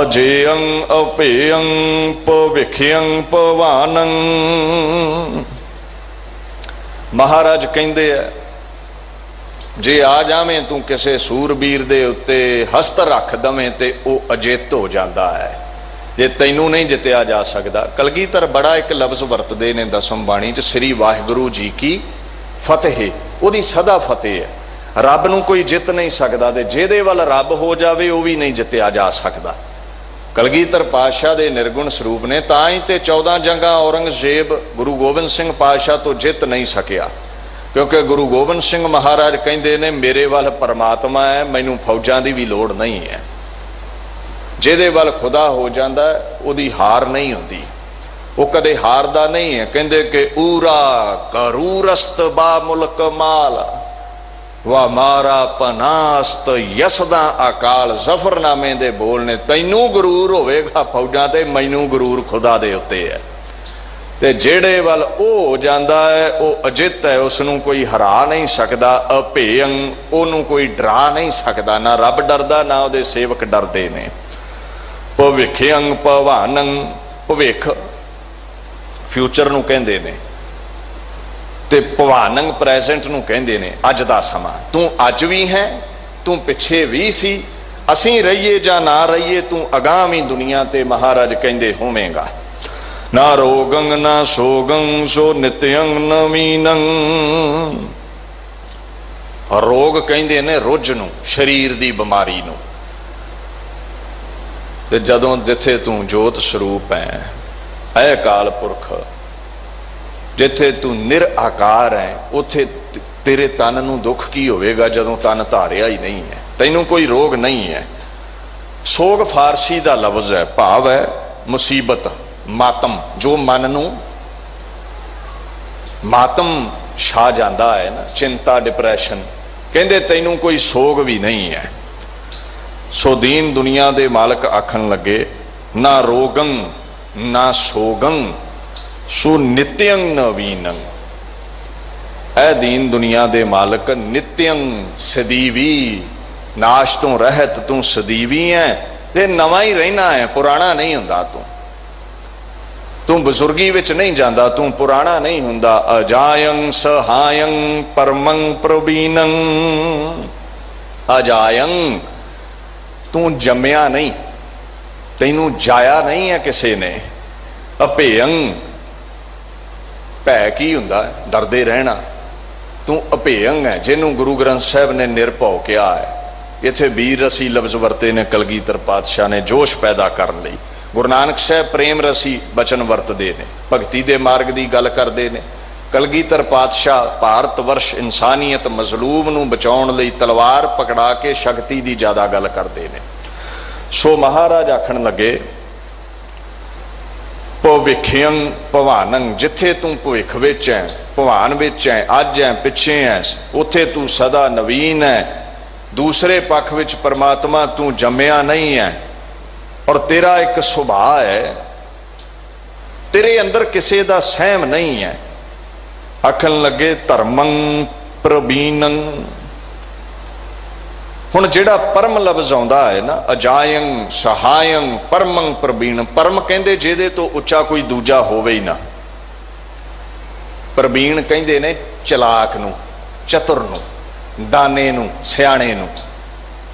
ਅਜੇਯੰ ਅਭੇਯੰ ਭਵਿਖਯੰ ਭਵਾਨੰ। ਮਹਾਰਾਜ ਕਹਿੰਦੇ ਆ, ਜੇ ਆ ਜਾਵੇਂ ਤੂੰ ਕਿਸੇ ਸੂਰਬੀਰ ਦੇ ਉੱਤੇ ਹਸਤ ਰੱਖ ਦਵੇਂ ਤੇ ਉਹ ਅਜਿੱਤ ਹੋ ਜਾਂਦਾ ਹੈ, ਜੇ ਤੈਨੂੰ ਨਹੀਂ ਜਿੱਤਿਆ ਜਾ ਸਕਦਾ। ਕਲਗੀਧਰ ਬੜਾ ਇੱਕ ਲਫ਼ਜ਼ ਵਰਤਦੇ ਨੇ ਦਸਮ ਬਾਣੀ 'ਚ, ਸ੍ਰੀ ਵਾਹਿਗੁਰੂ ਜੀ ਕੀ ਫਤਿਹ। ਉਹਦੀ ਸਦਾ ਫਤਿਹ ਹੈ। ਰੱਬ ਨੂੰ ਕੋਈ ਜਿੱਤ ਨਹੀਂ ਸਕਦਾ, ਤੇ ਜਿਹਦੇ ਵੱਲ ਰੱਬ ਹੋ ਜਾਵੇ ਉਹ ਵੀ ਨਹੀਂ ਜਿੱਤਿਆ ਜਾ ਸਕਦਾ। ਕਲਗੀਧਰ ਪਾਤਸ਼ਾਹ ਦੇ ਨਿਰਗੁਣ ਸਰੂਪ ਨੇ, ਤਾਂ ਹੀ ਤੇ 14 ਜੰਗਾਂ ਔਰੰਗਜ਼ੇਬ ਗੁਰੂ ਗੋਬਿੰਦ ਸਿੰਘ ਪਾਤਸ਼ਾਹ ਤੋਂ ਜਿੱਤ ਨਹੀਂ ਸਕਿਆ, ਕਿਉਂਕਿ ਗੁਰੂ ਗੋਬਿੰਦ ਸਿੰਘ ਮਹਾਰਾਜ ਕਹਿੰਦੇ ਨੇ ਮੇਰੇ ਵੱਲ ਪਰਮਾਤਮਾ ਹੈ, ਮੈਨੂੰ ਫੌਜਾਂ ਦੀ ਵੀ ਲੋੜ ਨਹੀਂ ਹੈ। ਜਿਹਦੇ ਵੱਲ ਖੁਦਾ ਹੋ ਜਾਂਦਾ ਉਹਦੀ ਹਾਰ ਨਹੀਂ ਹੁੰਦੀ, ਉਹ ਕਦੇ ਹਾਰਦਾ ਨਹੀਂ ਹੈ। ਕਹਿੰਦੇ ਕਿ ਊਰਾ ਕਰੂਰਸਤ ਬਾ ਮੁਲਕ ਮਾਲ, वा मारा पनास्त यसदा अकाल। जफरनामे दे बोल ने, तैनू गुरूर होवेगा फौजां ते मैनू गुरूर खुदा दे उत्ते है। ते जेड़े वल ओ हो जांदा है ओ अजित है, उसनू कोई हरा नहीं सकदा। अभेयं, ओनू कोई डरा नहीं सकदा। ना रब डरदा ना उहदे सेवक डरदे ने। भविख्यं भवानं, भविख फ्यूचर नू कहंदे ने ते भवानंग प्रैजेंट नू कहंदे ने, अज दा समा। तू अज भी है, तू पिछे भी सी, असीं रहीए जां ना रहीए, तू अगामी दुनिया ते महाराज कहंदे होवेगा। ना रोगं ना सोगं सो नित्यं नवीनं। रोग कहंदे ने रुझ नू, शरीर दी बीमारी नू। ते जदों जिथे तू जोत स्वरूप है, ऐ काल पुरख, जिथे तू निराकार है, उथे तेरे तन नू दुख की होवेगा जदों तन धारिया ही नहीं है, तैनू कोई रोग नहीं है। सोग फारसी का लफ्ज है, भाव है मुसीबत, मातम, जो मन नू मातम छा जाता है ना, चिंता डिप्रैशन। कहंदे तैनू कोई सोग भी नहीं है। सो दीन दुनिया दे मालक आखन लगे, ना रोगं ना सोगं सो नित्यं नवीनं। ऐ दीन दुनिया दे मालक, नित्यं सदीवी, नाश तो रहत तू सदीवी है, ते नवा ही रहना है, पुराना नहीं हुंदा। तू बजुर्गी विच नहीं जांदा, तू पुराना नहीं हुंदा। अजायं सहायं परमं प्रवीणं। अजायं, तू जम्मिया नहीं, तैनू जाया नहीं है किसी ने। अभेयं, भै की हुंदा, डरदे रहना। तू अभेयं है, जिन्हों गुरु ग्रंथ साहब ने निरभौ किया है। इत्थे वीर रसी लफ्ज वरते ने कलगीधर पातशाह ने, जोश पैदा करने लई। गुरु नानक साहब प्रेम रसी बचन वरतदे ने, भगती दे मार्ग की गल करते हैं। कलगीधर पातशाह भारत वर्ष इंसानियत मजलूम नूं बचाउण लई तलवार पकड़ा के शक्ति की ज्यादा गल करते हैं। सो महाराज आखन लगे, भविख्यं भवानंग, जिथे तू भविख विच है, भवान विच है, अज है, पिछे है, उथे तू सदा नवीन है। दूसरे पक्ष विच परमात्मा तू जम्मिया नहीं है। और तेरा एक सुभाव है, तेरे अंदर किसी का सहम नहीं है। आखन लगे धर्मं प्रवीणं। हुण जिहड़ा परम लफ्ज आउंदा है ना, अजायं सहायं परमं प्रवीण। परम कहंदे जिहदे तो उच्चा कोई दूजा होवे ही ना। प्रवीण कहंदे ने चलाक नूं, चतुर नूं, दाने नूं, सियाणे नूं।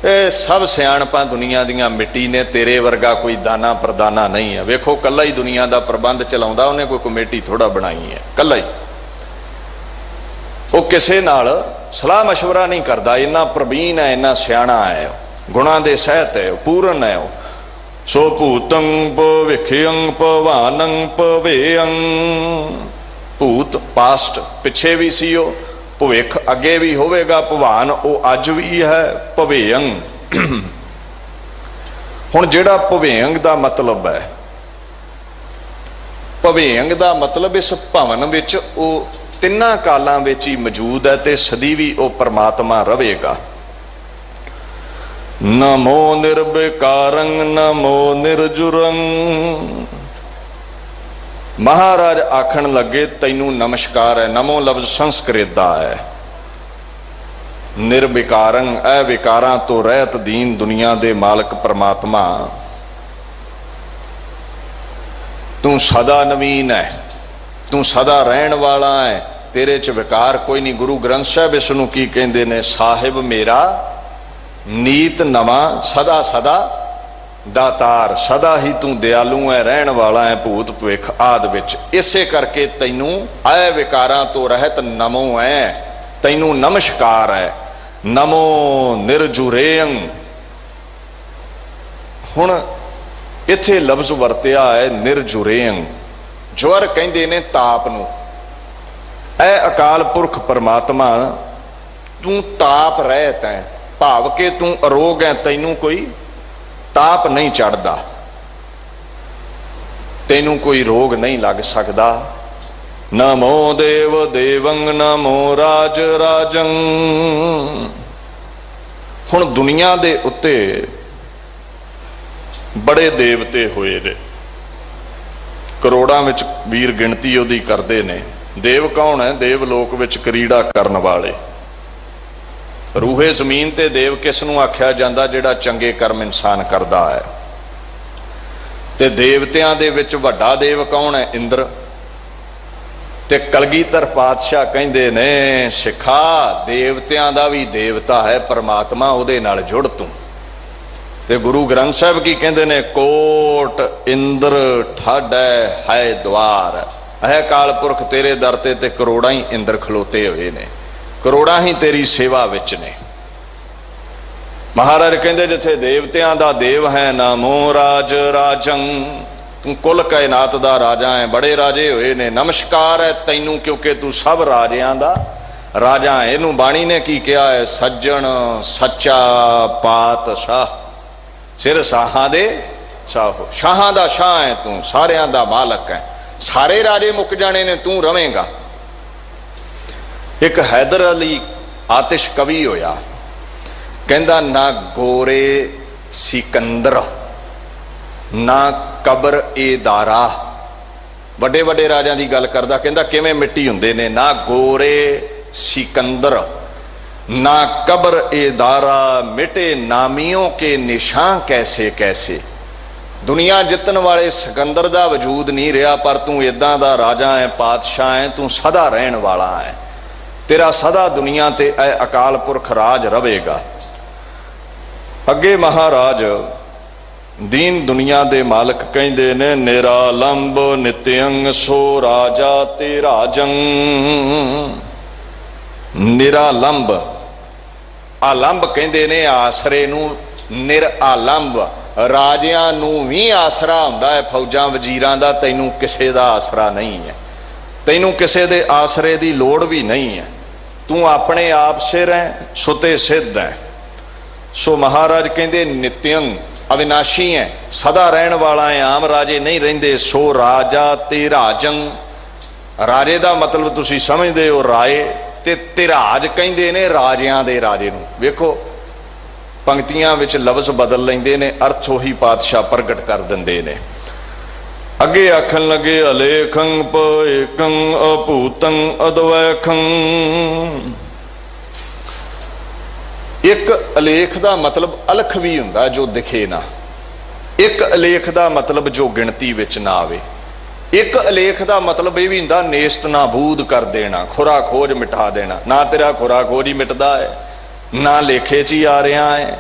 ਇਹ सब सियाणपां दुनिया दियां मिट्टी ने, तेरे वर्गा कोई दाना प्रदाना नहीं है। वेखो कला ही दुनिया का प्रबंध चलाउंदा, उन्हें कोई कमेटी थोड़ा बनाई है, कला ही। वो किसी नाल सलाह मशवरा नहीं करता। इन्ना प्रवीण है, इन्ना सियाणा है, गुणा दे सहित है, पूर्ण है। सो भूतं भविख्यं भवानं भवेयं। भूत पास्ट पिछे भी सी, भविख अगे भी होवेगा, भवान वो अज भी है, भवेयं। हुण जिहड़ा भवेयं दा मतलब है, भवेयं दा मतलब इस भवन विच वो तिन्ना कालां विच ही मौजूद है ते सदी भी वो परमात्मा रहेगा। नमो निर्विकारं नमो निर्जुरं। महाराज आखन लगे, तैनू नमस्कार है। नमो लफ्ज संस्कृत दा है। निर्विकारं, ऐ विकारां तो रहत दीन दुनिया दे मालक परमात्मा, तू सदा नवीन है, तू सदा रहन वाला है, तेरे च विकार कोई नहीं। गुरु ग्रंथ साहब इसनूं की कहंदे ने, साहिब मेरा नीत नवा सदा सदा दातार। सदा ही तू दयालु है, रहन वाला है, भूत भविख आदि विच। इसे करके तैनू ऐ विकारां तो रहत नमो है, तैनू नमस्कार है। नमो निर्जुरेयं। हुण इत्थे लफ्ज वरतिया है निर्जुरेयं। ज्वर कहंदे ने ताप नूं। ऐ अकाल पुरख परमात्मा, तू ताप रहत है, भाव के तू अरोग है, तैनू कोई ताप नहीं चढ़ता, तैनू कोई रोग नहीं लग सकता, नमो देव देवं नमो राज राजं। हुण दुनिया दे उत्ते बड़े देवते होए ने, करोड़ां विच वीर गिणती उहदी करदे ने। देव कौन है? देवलोक विच करीड़ा करन वाले। रूहे जमीन ते देव किस नूं आख्या जांदा? जिहड़ा चंगे कर्म इंसान करदा है। ते देवतियां दे विच वड्डा देव कौन है? इंद्र। ते कलगीधर पातशाह कहिंदे ने सिखा देवतियां दा भी देवता है परमात्मा, उहदे नाल जुड़ तूं। ते गुरु ग्रंथ साहिब की कहंदे ने कोट इंद्र ठाडै है द्वार। है काल पुरख तेरे दर ते करोड़ां ही इंद्र खलोते हुए ने, करोड़ां ही तेरी सेवा विच ने। महाराज कहंदे जिथे देवतियां दा देव है नमो राज राजं, तू कुल कायनात दा राजा है, बड़े राजे होए ने। नमस्कार है तैनू क्योंकि तू सब राजियां दा राजा है। इनू बाणी ने की कहा है? सज्जन सच्चा पातशाह, सिर शाहां दे शाहो, शाहां दा शाह है तू, सारियां दा मालक है। सारे राजे मुक जाने ने, तू रवेंगा। एक हैदर अली आतिश कवि होया, कहंदा ना गोरे सिकंदर ना कबर ए दारा। वड्डे वड्डे राजां दी गल करदा, कहंदा किवें मिट्टी हुंदे ने, ना गोरे सिकंदर ना कबर ए दारा, मिटे नामियों के निशान कैसे कैसे। दुनिया जितन वाले सिकंदर दा वजूद नहीं रहा, पर तू इदां दा राजा है, पातशाह है, तू सदा रहन वाला है। तेरा सदा दुनिया ते अकाल पुरख राज रवेगा। अगे महाराज दीन दुनिया दे मालक कहंदे ने निरालंब नित्यंग सो राजा ते राजं। निरालंब, आलंब कहंदे ने आसरे नूं, निर आलंब राजियां नूं भी आसरा हुंदा है, फौजां वजीरां दा। तैनूं किसे दा आसरा नहीं है, तैनूं किसे दे आसरे दी लोड़ भी नहीं है। तू अपने आप सिर है, सुते सिद्ध है। सो महाराज कहंदे नित्यंग अविनाशी है, सदा रहन वाला है, आम राजे नहीं रहिंदे। सो राजा ते राजं, राजे दा मतलब तुसीं समझदे हो राए, ते तिराज कहंदे ने राजियां दे राजे नूं। वेखो पंक्तियां विच लफ्ज बदल लैंदे ने, अर्थ ओही पातशाह प्रगट कर दिंदे ने। अगे आखन लगे अलेखं पएकं अभूतं अद्वैखं। एक अलेख दा मतलब अलख भी हुंदा जो दिखे ना, एक अलेख दा मतलब जो गिणती विच ना आवे। एक अलेख दा मतलब यह भी हुंदा नेस्त नाबूद कर देना, खुरा खोज मिटा देना। ना तेरा खुरा खोज ही मिटदा है, ना लेखे च ही आ रहा है,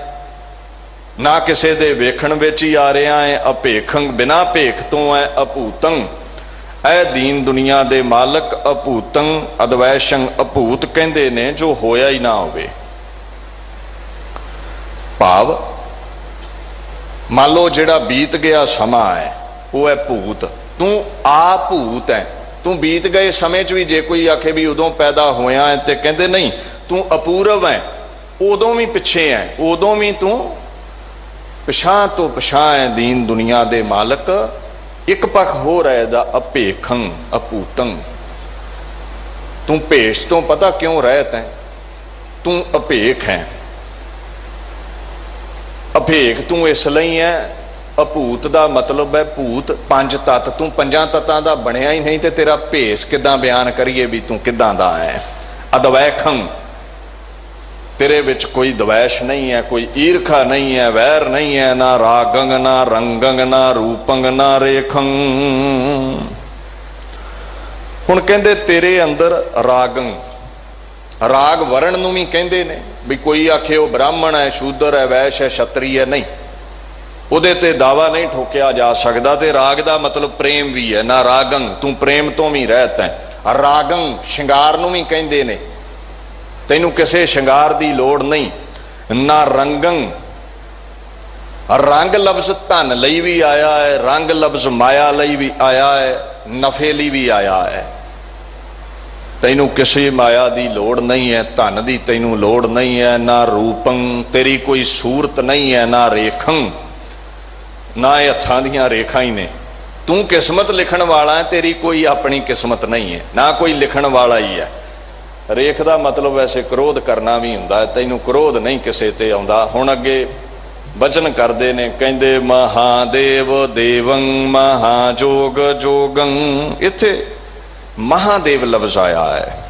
ना किसे दे वेखण विच ही आ रहा है। अभेखं बिना भेख तो है। अभूतं ऐ दीन दुनिया दे मालक। अभूतं अद्वैशं, अभूत कहंदे ने जो होया ही ना होवे। भाव मान लो जिहड़ा बीत गया समा है वह है भूत। तू आ भूत है, तू बीत गए समय च भी जे कोई आखे भी उदों पैदा होया है तो कहंदे नहीं, तू अपूर्व है, उदों भी पिछे है, उदों भी तू पिछां तो पिछां है। दीन दुनिया दे मालक एक पख हो रहे दा अभेखं अभूतं। तू भेष तो पता क्यों रहत है, तू अभेख है। अभेख तू इसलिए है, अभूत दा मतलब है भूत पंज तत्त। तू पंजां तत्तां दा बनिया ही नहीं, तो तेरा भेस किदां बयान करिए भी तू किदां दा है। अद्वैखं, तेरे विच कोई द्वैश नहीं है, कोई ईर्खा नहीं है, वैर नहीं है, ना रागंग ना रंगंग ना रूपंग ना रेखं। हुण कहंदे तेरे अंदर रागंग, राग वरण नूं भी कहंदे ने भी कोई आखे वो ब्राह्मण है, शूद्र है, वैश्य है, क्षत्रिय है, नहीं, उहदे ते दावा नहीं ठोकिया जा सकदा। ते राग दा मतलब प्रेम भी है। ना रागंग, तू प्रेम तो भी रहत है। रागंग शिंगार नूं भी कहंदे ने, तैनू किसे शिंगार दी लोड़ नहीं। ना रंगंग, रंग लफ्ज धन लई भी आया है, रंग लफ्ज माया लई भी आया है, नफे लई भी आया है। तैनू किसी माया दी लोड़ नहीं है, धन दी तैनू लोड़ नहीं है। ना रूपं, तेरी कोई सूरत नहीं है। ना रेखं, ना हत्थां दियां रेखा ही ने, तू किस्मत लिखण वाला है, तेरी कोई अपनी किस्मत नहीं है, ना कोई लिखण वाला ही है। रेख का मतलब वैसे क्रोध करना भी हुंदा है, तैनू क्रोध नहीं किसे ते आउंदा। हुण अगे वचन करदे ने, कहंदे महादेव देवं महाजोग जोगं। इत्थे महादेव लफ्ज आया है।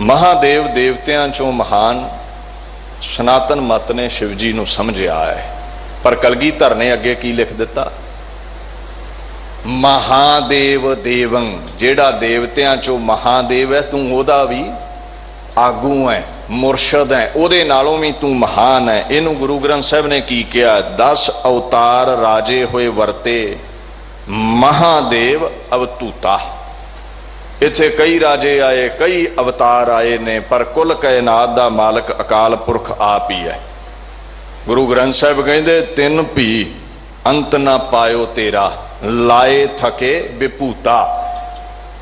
महादेव देवतियां चों महान सनातन मत ने शिव जी नूं समझिया है, पर कलगीधर ने अगे की लिख दिता, महादेव देवं, जेड़ा देवतियां चों महादेव है, तू ओदा भी आगू है, मुरशद है, ओदे नालों भी तू महान है। इनू गुरु ग्रंथ साहब ने की किया, 10 अवतार राजे होए वरते, महादेव अवतूता। इत्थे कई राजे आए, कई अवतार आए ने, पर कुल कायनात दा मालक अकाल पुरख आप ही है। गुरु ग्रंथ साहब कहते, तिन भी अंत ना पायो तेरा, लाए थके विभूता।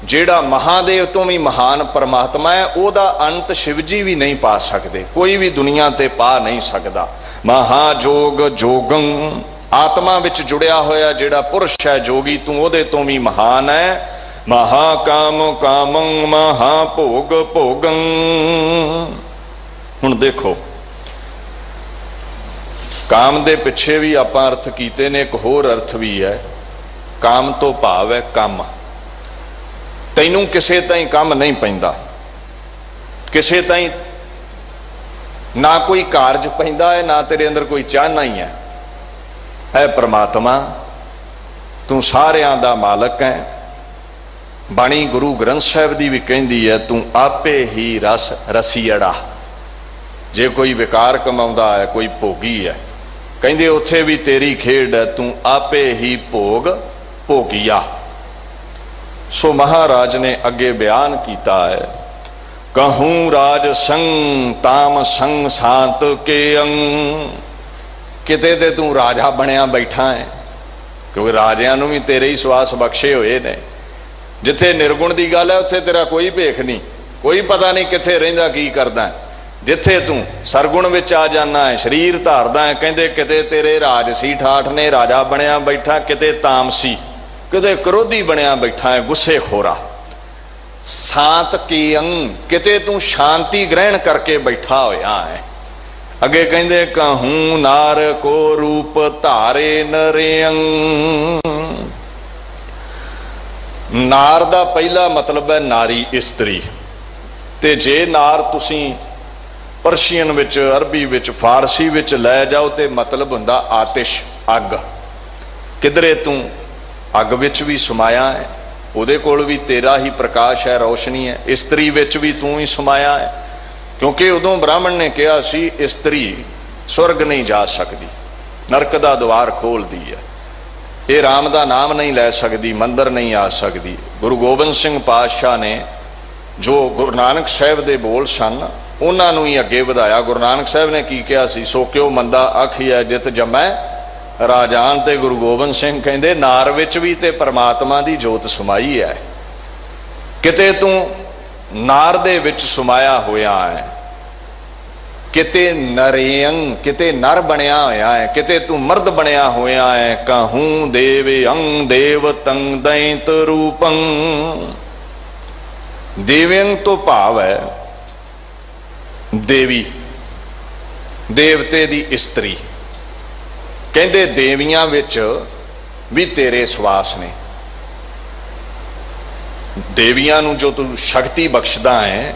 जेड़ा महादेव तो भी महान परमात्मा है, ओदा अंत शिव जी भी नहीं पा सकते, कोई भी दुनिया ते पा नहीं सकता। महाजोग जोगं, आत्मा विच जुड़िया होया जेड़ा पुरुष है जोगी, तू ओदे तो भी महान है। महाकाम कामं महाभोग भोगं। हुण देखो, काम दे पिछे भी आपां अर्थ कीते ने, एक होर अर्थ भी है। काम तो भाव है कम। तैनू किसे ताईं कम नहीं पैंदा, किसे ताईं ना कोई कारज पैंदा है, ना तेरे अंदर कोई चाहना ही है। ऐ परमात्मा, तू सारियां दा मालक है। बाणी गुरु ग्रंथ साहब दी भी कहंदी है, तू आपे ही रस रसीअड़ा। जे कोई विकार कमाउंदा है, कोई भोगी है, कहंदे उत्थे भी तेरी खेड है, तू आपे ही भोग भोगिया। सो महाराज ने अगे बयान किया है, कहूं राज संग ताम संग सांत के अंग। किते ते तू राजा बनया बैठा है, क्योंकि राजियां नूं भी तेरे ही सवास बख्शे हुए ने। जिथे निर्गुण की गल है, उत्थे तेरा कोई भेख नहीं, कोई पता नहीं किथे रहिंदा की करदा है। जिथे तू सरगुण विच आ जाना है, शरीर धारदा है, कहंदे किते तेरे राजसी ठाठ ने, राजा बनया बैठा, किते तामसी, किते क्रोधी बनया बैठा है, गुस्से खोरा। शांत की अंग, किते तू शांति ग्रहण करके बैठा होया है। अगे कहंदे, कहूं नार को रूप धारे नरेंग। नार दा पहला मतलब है नारी, इस्त्री। ते जे नार तुसी परशियन विच, अरबी विच, फारसी विच लै जाओ ते मतलब हुंदा आतिश, अग। किधरे तू अग विच भी समाया है, उहदे कोल भी तेरा ही प्रकाश है, रोशनी है। इस्त्री विच भी तू ही समाया है, क्योंकि उदों ब्राह्मण ने कहा सी, इस्त्री स्वर्ग नहीं जा सकती, नरक दा द्वार खोलदी है। ये राम का नाम नहीं लै सकती, मंदिर नहीं आ सकती। गुरु गोबिंद सिंह पातशाह ने जो गुरु नानक साहब के बोल सन, उन्होंने ही अगे वधाया। गुरु नानक साहब ने की कहा सी, सो क्यों मंदा आखिया जित जमै राजान। ते गुरु गोबिंद सिंह कहते, नार विच भी ते परमात्मा की जोत समाई है। किते तू नार दे विच समाया होया है, किते नरेंग, किते नर बनया होया है, किते तू मर्द बनया होया है। कहूं देव अंग देव तंग दैत रूपं। देव्यंग तो भाव है देवी, देवते दी इस्त्री। कहंदे देवियां विच भी तेरे सवास ने। देवियां नूं जो तू शक्ति बख्शदा है,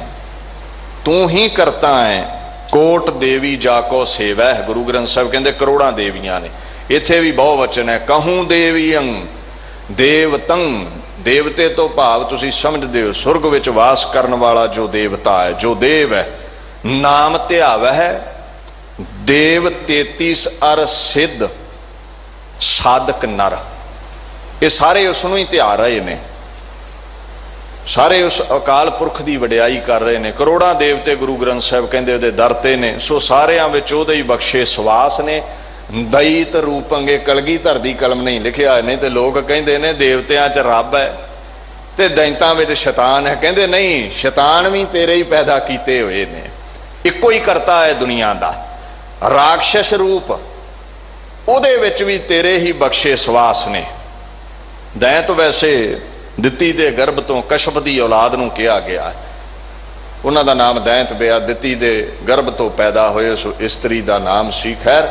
तू ही करता है। कोट देवी जाको सेवा है। गुरु ग्रंथ साहब कहते करोड़ा देवियां ने, इत्थे भी बहुवचन है। कहूं देवी अंग देवतंग, देवते तो भाव तुसी समझदे हो सुरग विच वास करन वाला जो देवता है, जो देव है। नाम ध्याव है देव 33 अर सिद्ध साधक नर, ये सारे उसनों ही ध्या रहे ने, सारे उस अकाल पुरख की वडियाई कर रहे हैं। करोड़ा देवते गुरु ग्रंथ साहब कहते उहदे दरते ने। सो सारियां विच उहदे ही बख्शे सवास ने। दईत रूपंगे, कलगीधर दी कलम नहीं लिखिया, नहीं तो लोग कहते ने देवतियां च रब है ते दैंतां विच शैतान है। कहते नहीं, शैतान भी तेरे ही पैदा किए हुए ने, इको ही करता है दुनिया का। राक्षस रूप ਉਹਦੇ ਵਿੱਚ ਵੀ ਤੇਰੇ ਹੀ ਬਖਸ਼ੇ ਸਵਾਸ ਨੇ। ਦੈਂਤ ਵੈਸੇ ਦਿੱਤੀ ਦੇ ਗਰਭ ਤੋਂ ਕਸ਼ਪ ਦੀ ਔਲਾਦ ਨੂੰ ਕਿਹਾ ਗਿਆ, ਉਹਨਾਂ ਦਾ ਨਾਮ ਦੈਂਤ ਪਿਆ, ਦਿੱਤੀ ਦੇ ਗਰਭ ਤੋਂ ਪੈਦਾ ਹੋਏ ਉਸ ਇਸਤਰੀ ਦਾ ਨਾਮ ਸੀ। ਖੈਰ,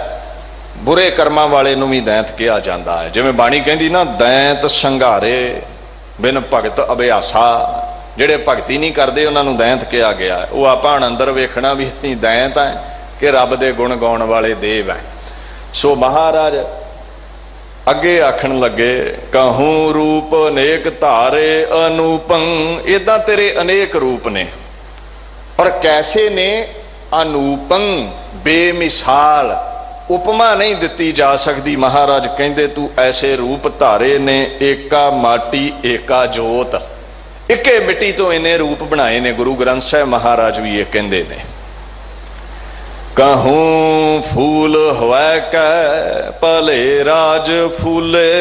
ਬੁਰੇ ਕਰਮਾਂ ਵਾਲੇ ਨੂੰ ਵੀ ਦੈਂਤ ਕਿਹਾ ਜਾਂਦਾ ਹੈ। ਜਿਵੇਂ ਬਾਣੀ ਕਹਿੰਦੀ ਨਾ, ਦੈਂਤ ਸੰਘਾਰੇ ਬਿਨ ਭਗਤ ਅਭਿਆਸਾ, ਜਿਹੜੇ ਭਗਤੀ ਨਹੀਂ ਕਰਦੇ ਉਹਨਾਂ ਨੂੰ ਦੈਂਤ ਕਿਹਾ ਗਿਆ। ਉਹ ਆਪਾਂ ਹੁਣ ਅੰਦਰ ਵੇਖਣਾ ਵੀ ਅਸੀਂ ਦੈਂਤ ਹੈ ਕਿ ਰੱਬ ਦੇ ਗੁਣ ਗਾਉਣ ਵਾਲੇ ਦੇਵ ਹੈ। ਸੋ ਮਹਾਰਾਜ ਅੱਗੇ ਆਖਣ ਲੱਗੇ, ਕਹੂੰ ਰੂਪ ਅਨੇਕ ਧਾਰੇ ਅਨੂਪੰ, ਇਦਾਂ ਤੇਰੇ ਅਨੇਕ ਰੂਪ ਨੇ, ਪਰ ਕੈਸੇ ਨੇ? ਅਨੂਪੰ, ਬੇਮਿਸਾਲ, ਉਪਮਾ ਨਹੀਂ ਦਿੱਤੀ ਜਾ ਸਕਦੀ। ਮਹਾਰਾਜ ਕਹਿੰਦੇ ਤੂੰ ਐਸੇ ਰੂਪ ਧਾਰੇ ਨੇ, ਏਕਾ ਮਾਟੀ ਏਕਾ ਜੋਤ, ਇੱਕੇ ਮਿੱਟੀ ਤੋਂ ਇੰਨੇ ਰੂਪ ਬਣਾਏ ਨੇ। ਗੁਰੂ ਗ੍ਰੰਥ ਸਾਹਿਬ ਮਹਾਰਾਜ ਵੀ ਇਹ ਕਹਿੰਦੇ ਨੇ, ਕਹੂੰ ਫੂਲ ਹਵੈ ਕੈ ਭਲੇ ਰਾਜ ਫੂਲੇ,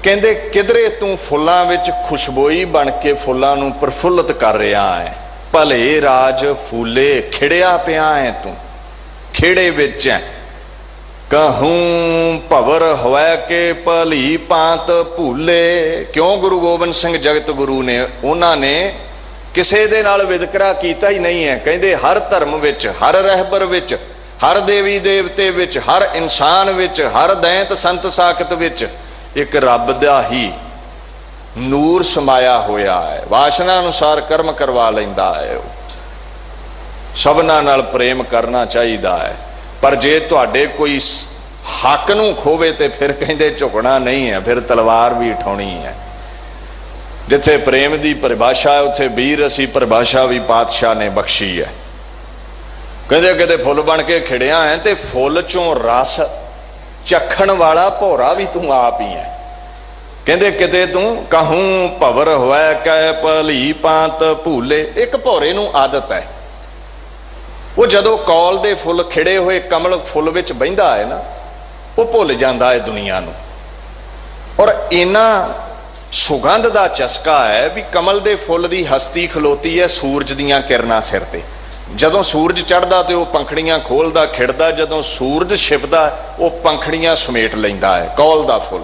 ਕਹਿੰਦੇ ਕਿਧਰੇ ਤੂੰ ਫੁੱਲਾਂ ਵਿੱਚ ਖੁਸ਼ਬੋਈ ਬਣ ਕੇ ਫੁੱਲਾਂ ਨੂੰ ਪ੍ਰਫੁੱਲਤ ਕਰ ਰਿਹਾ ਹੈ। ਭਲੇ ਰਾਜ ਫੂਲੇ, ਖਿੜਿਆ ਪਿਆ ਹੈ ਤੂੰ, ਖੇੜੇ ਵਿੱਚ ਹੈ। ਕਹੂੰ ਭਵਰ ਹਵੈ ਕੇ ਭਲੀ ਪਾਂਤ ਭੂਲੇ, ਕਿਉਂ? ਗੁਰੂ ਗੋਬਿੰਦ ਸਿੰਘ ਜਗਤ ਗੁਰੂ ਨੇ, ਉਹਨਾਂ ਨੇ ਕਿਸੇ ਦੇ ਨਾਲ ਵਿਤਕਰਾ ਕੀਤਾ ਹੀ ਨਹੀਂ ਹੈ। ਕਹਿੰਦੇ ਹਰ ਧਰਮ ਵਿੱਚ, ਹਰ ਰਹਿਬਰ ਵਿੱਚ, ਹਰ ਦੇਵੀ ਦੇਵਤੇ ਵਿੱਚ, ਹਰ ਇਨਸਾਨ ਵਿੱਚ, ਹਰ ਦੈਂਤ ਸੰਤ ਸਾਖਤ ਵਿੱਚ ਇੱਕ ਰੱਬ ਦਾ ਹੀ ਨੂਰ ਸਮਾਇਆ ਹੋਇਆ ਹੈ। ਵਾਸ਼ਨਾ ਅਨੁਸਾਰ ਕਰਮ ਕਰਵਾ ਲੈਂਦਾ ਹੈ। ਸਭਨਾਂ ਨਾਲ ਪ੍ਰੇਮ ਕਰਨਾ ਚਾਹੀਦਾ ਹੈ, ਪਰ ਜੇ ਤੁਹਾਡੇ ਕੋਈ ਹੱਕ ਨੂੰ ਖੋਵੇ ਤੇ ਫਿਰ ਕਹਿੰਦੇ ਝੁਕਣਾ ਨਹੀਂ ਹੈ, ਫਿਰ ਤਲਵਾਰ ਵੀ ਉਠਾਉਣੀ ਹੈ। ਜਿੱਥੇ ਪ੍ਰੇਮ ਦੀ ਪਰਿਭਾਸ਼ਾ ਹੈ ਉੱਥੇ ਵੀਰ ਅਸੀਂ ਪਰਿਭਾਸ਼ਾ ਵੀ ਪਾਤਸ਼ਾਹ ਨੇ ਬਖਸ਼ੀ ਹੈ। ਕਹਿੰਦੇ ਕਿਤੇ ਫੁੱਲ ਬਣ ਕੇ ਖਿੜਿਆ ਹੈ ਤੇ ਫੁੱਲ ਚੋਂ ਰਸ ਚੱਖਣ ਵਾਲਾ ਭੌਰਾ ਵੀ ਤੂੰ ਆਪ ਹੀ ਹੈ। ਕਹਿੰਦੇ ਕਿਤੇ ਤੂੰ ਕਹੂੰ ਭਵਰ ਹੋਇ ਕੈ ਭਲੀ ਪਾਂਤ ਭੂਲੇ, ਇੱਕ ਭੌਰੇ ਨੂੰ ਆਦਤ ਹੈ, ਉਹ ਜਦੋਂ ਕੌਲ ਦੇ ਫੁੱਲ ਖਿੜੇ ਹੋਏ ਕਮਲ ਫੁੱਲ ਵਿੱਚ ਬਹਿੰਦਾ ਹੈ ਨਾ, ਉਹ ਭੁੱਲ ਜਾਂਦਾ ਹੈ ਦੁਨੀਆ ਨੂੰ। ਔਰ ਇਹਨਾਂ ਸੁਗੰਧ ਦਾ ਚਸਕਾ ਹੈ ਵੀ ਕਮਲ ਦੇ ਫੁੱਲ ਦੀ ਹਸਤੀ ਖਲੋਤੀ ਹੈ ਸੂਰਜ ਦੀਆਂ ਕਿਰਨਾਂ ਸਿਰ ਤੇ। ਜਦੋਂ ਸੂਰਜ ਚੜ੍ਹਦਾ ਤੇ ਉਹ ਪੰਖੜੀਆਂ ਖੋਲਦਾ ਖਿੜਦਾ, ਜਦੋਂ ਸੂਰਜ ਛਿਪਦਾ ਉਹ ਪੰਖੜੀਆਂ ਸਮੇਟ ਲੈਂਦਾ ਹੈ ਕੌਲ ਦਾ ਫੁੱਲ।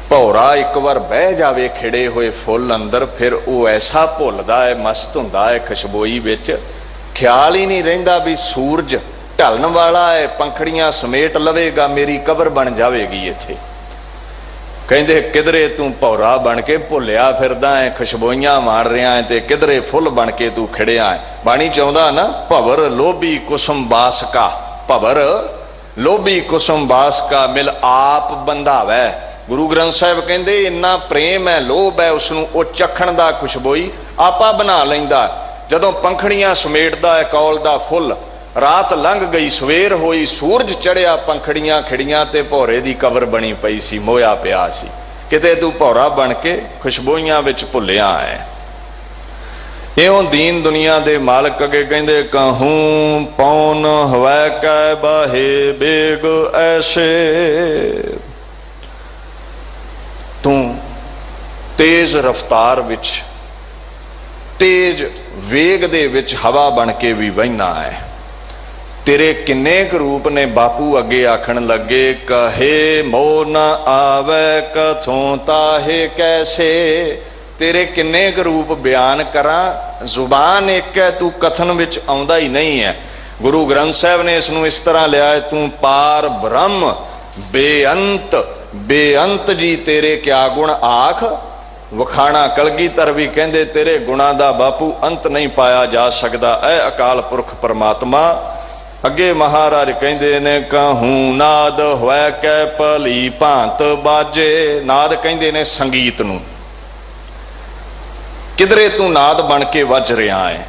ਭੌਰਾ ਇੱਕ ਵਾਰ ਬਹਿ ਜਾਵੇ ਖਿੜੇ ਹੋਏ ਫੁੱਲ ਅੰਦਰ, ਫਿਰ ਉਹ ਐਸਾ ਭੁੱਲਦਾ ਹੈ, ਮਸਤ ਹੁੰਦਾ ਹੈ ਖੁਸ਼ਬੋਈ ਵਿੱਚ, ਖਿਆਲ ਹੀ ਨਹੀਂ ਰਹਿੰਦਾ ਵੀ ਸੂਰਜ ਢਲਣ ਵਾਲਾ ਹੈ, ਪੰਖੜੀਆਂ ਸਮੇਟ ਲਵੇਗਾ, ਮੇਰੀ ਕਬਰ ਬਣ ਜਾਵੇਗੀ ਇੱਥੇ। ਕਹਿੰਦੇ ਕਿਧਰੇ ਤੂੰ ਭੌਰਾ ਬਣ ਕੇ ਭੁੱਲਿਆ ਫਿਰਦਾ ਹੈ, ਖੁਸ਼ਬੋਈਆਂ ਮਾਰ ਰਿਹਾ ਹੈ, ਤੇ ਕਿਧਰੇ ਫੁੱਲ ਬਣ ਕੇ ਤੂੰ ਖਿੜਿਆ ਹੈ। ਬਾਣੀ ਚਾਹੁੰਦਾ ਨਾ, ਭਵਰ ਲੋਭੀ ਕੁਸਮ ਬਾਸਕਾ, ਭਵਰ ਲੋਭੀ ਕੁਸਮ ਬਾਸਕਾ ਮਿਲ ਆਪ ਬੰਧਾਵੈ। ਗੁਰੂ ਗ੍ਰੰਥ ਸਾਹਿਬ ਕਹਿੰਦੇ ਇੰਨਾ ਪ੍ਰੇਮ ਹੈ, ਲੋਭ ਹੈ ਉਸਨੂੰ, ਉਹ ਚੱਖਣ ਦਾ ਖੁਸ਼ਬੋਈ ਆਪਾ ਬਣਾ ਲੈਂਦਾ। ਜਦੋਂ ਪੰਖੜੀਆਂ ਸਮੇਟਦਾ ਹੈ ਕੌਲ ਦਾ ਫੁੱਲ, ਰਾਤ ਲੰਘ ਗਈ ਸਵੇਰ ਹੋਈ, ਸੂਰਜ ਚੜਿਆ, ਪੰਖੜੀਆਂ ਖਿੜੀਆਂ ਤੇ ਭੌਰੇ ਦੀ ਕਬਰ ਬਣੀ ਪਈ ਸੀ, ਮੋਇਆ ਪਿਆ ਸੀ। ਕਿਤੇ ਤੂੰ ਭੌਰਾ ਬਣ ਕੇ ਖੁਸ਼ਬੋਈਆਂ ਵਿੱਚ ਭੁੱਲਿਆ ਹੈ। ਇਉਂ ਦੀਨ ਦੁਨੀਆ ਦੇ ਮਾਲਕ ਅੱਗੇ ਕਹਿੰਦੇ ਕਹੂੰ ਪੌਨ ਹਵੈ ਕੈ ਬਾਹੇ ਬੇਗ ਐਸੇ, ਤੂੰ ਤੇਜ਼ ਰਫ਼ਤਾਰ ਵਿੱਚ, ਤੇਜ਼ ਵੇਗ ਦੇ ਵਿੱਚ ਹਵਾ ਬਣ ਕੇ ਵੀ ਵਹਿਣਾ ਹੈ। ਤੇਰੇ ਕਿੰਨੇ ਕੁ ਰੂਪ ਨੇ? ਬਾਪੂ ਅੱਗੇ ਆਖਣ ਲੱਗੇ, ਕਹੇ ਮੋਹ ਨ ਆਵੈ ਕਥੋਂ ਤਾਹੇ ਕੈਸੇ, ਤੇਰੇ ਕਿੰਨੇ ਕੁ ਰੂਪ ਬਿਆਨ ਕਰਾਂ, ਜ਼ੁਬਾਨ ਇੱਕ ਹੈ, ਤੂੰ ਕਥਨ ਵਿੱਚ ਆਉਂਦਾ ਹੀ ਨਹੀਂ ਹੈ। ਗੁਰੂ ਗ੍ਰੰਥ ਸਾਹਿਬ ਨੇ ਇਸ ਨੂੰ ਇਸ ਤਰ੍ਹਾਂ ਲਿਆ ਹੈ, ਤੂੰ ਪਾਰ ਬ੍ਰਹਮ ਬੇਅੰਤ, ਬੇਅੰਤ ਜੀ ਤੇਰੇ ਕਿਆ ਗੁਣ ਆਖ ਵਖਾਣਾ। ਕਲਗੀਧਰ ਵੀ ਕਹਿੰਦੇ ਤੇਰੇ ਗੁਣਾਂ ਦਾ ਬਾਪੂ ਅੰਤ ਨਹੀਂ ਪਾਇਆ ਜਾ ਸਕਦਾ, ਐ ਅਕਾਲ ਪੁਰਖ ਪਰਮਾਤਮਾ। ਅੱਗੇ ਮਹਾਰਾਜ ਕਹਿੰਦੇ ਨੇ ਕਹੂੰ ਨਾਦ ਹੋਇ ਕੈ ਭਲੀ ਭਾਂਤ ਬਾਜੇ, ਨਾਦ ਕਹਿੰਦੇ ਨੇ ਸੰਗੀਤ ਨੂੰ। ਕਿਧਰੇ ਤੂੰ ਨਾਦ ਬਣ ਕੇ ਵੱਜ ਰਿਹਾ ਹੈ।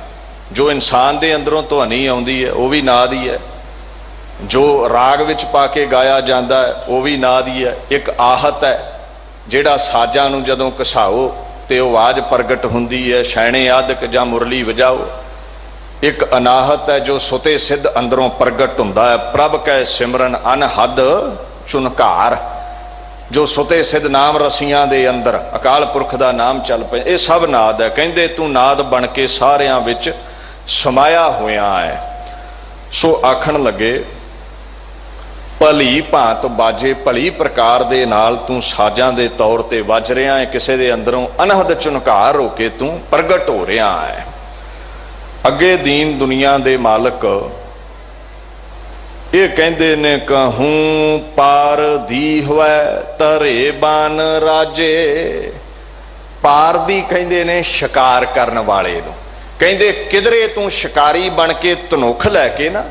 ਜੋ ਇਨਸਾਨ ਦੇ ਅੰਦਰੋਂ ਧੁਨੀ ਆਉਂਦੀ ਹੈ ਉਹ ਵੀ ਨਾਦ ਹੀ ਹੈ, ਜੋ ਰਾਗ ਵਿੱਚ ਪਾ ਕੇ ਗਾਇਆ ਜਾਂਦਾ ਹੈ ਉਹ ਵੀ ਨਾਦ ਹੀ ਹੈ। ਇੱਕ ਆਹਤ ਹੈ ਜਿਹੜਾ ਸਾਜ਼ਾਂ ਨੂੰ ਜਦੋਂ ਘਸਾਓ ਤੇ ਉਹ ਆਵਾਜ਼ ਪ੍ਰਗਟ ਹੁੰਦੀ ਹੈ, ਛੈਣੇ ਆਦਿਕ ਜਾਂ ਮੁਰਲੀ ਵਜਾਓ। ਇੱਕ ਅਨਾਹਤ ਹੈ ਜੋ ਸੁਤੇ ਸਿੱਧ ਅੰਦਰੋਂ ਪ੍ਰਗਟ ਹੁੰਦਾ ਹੈ, ਪ੍ਰਭ ਕੈ ਸਿਮਰਨ ਅਨਹਦ ਚੁਨਕਾਰ, ਜੋ ਸੁਤੇ ਸਿੱਧ ਨਾਮ ਰਸੀਆਂ ਦੇ ਅੰਦਰ ਅਕਾਲ ਪੁਰਖ ਦਾ ਨਾਮ ਚੱਲ ਪਿਆ। ਇਹ ਸਭ ਨਾਦ ਹੈ। ਕਹਿੰਦੇ ਤੂੰ ਨਾਦ ਬਣ ਕੇ ਸਾਰਿਆਂ ਵਿੱਚ ਸਮਾਇਆ ਹੋਇਆ ਹੈ। सो आखण लगे भली भांत बाजे भली प्रकार दे नाल तू साजां दे तौर ते वज रहा है, किसी दे अंदरों अनहद चुनकार होके तू प्रगट हो रहा है। अगे दीन दुनिया दे मालक ये कहंदे ने कहूं पार दी होवे तरे बान राजे। पार दी कहंदे ने शिकार करन वाले नूं, कहंदे किधरे तू शिकारी बन के धनुख लैके ना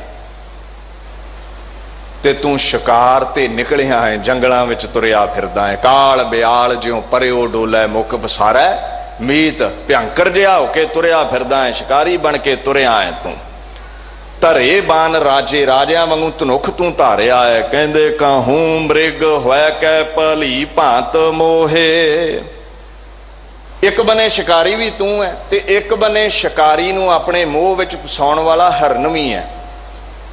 ते तू शिकार ते निकलिया है, जंगलों में तुरिया फिरदा है। काल ब्याल ज्यों परेओ डोलै मुख बसारै, मीत भयंकर जिहा होके तुरिया फिरदा है, शिकारी बन के तुरिया है तू। धरे बान राजे राजिया वांगू धनुख तू धारिया है। कहंदे कहूं मृग होया कै भली भांत मोहे। एक बने शिकारी भी तू है ते एक बने शिकारी नूं अपने मोह विच फसाउण वाला हरन भी है,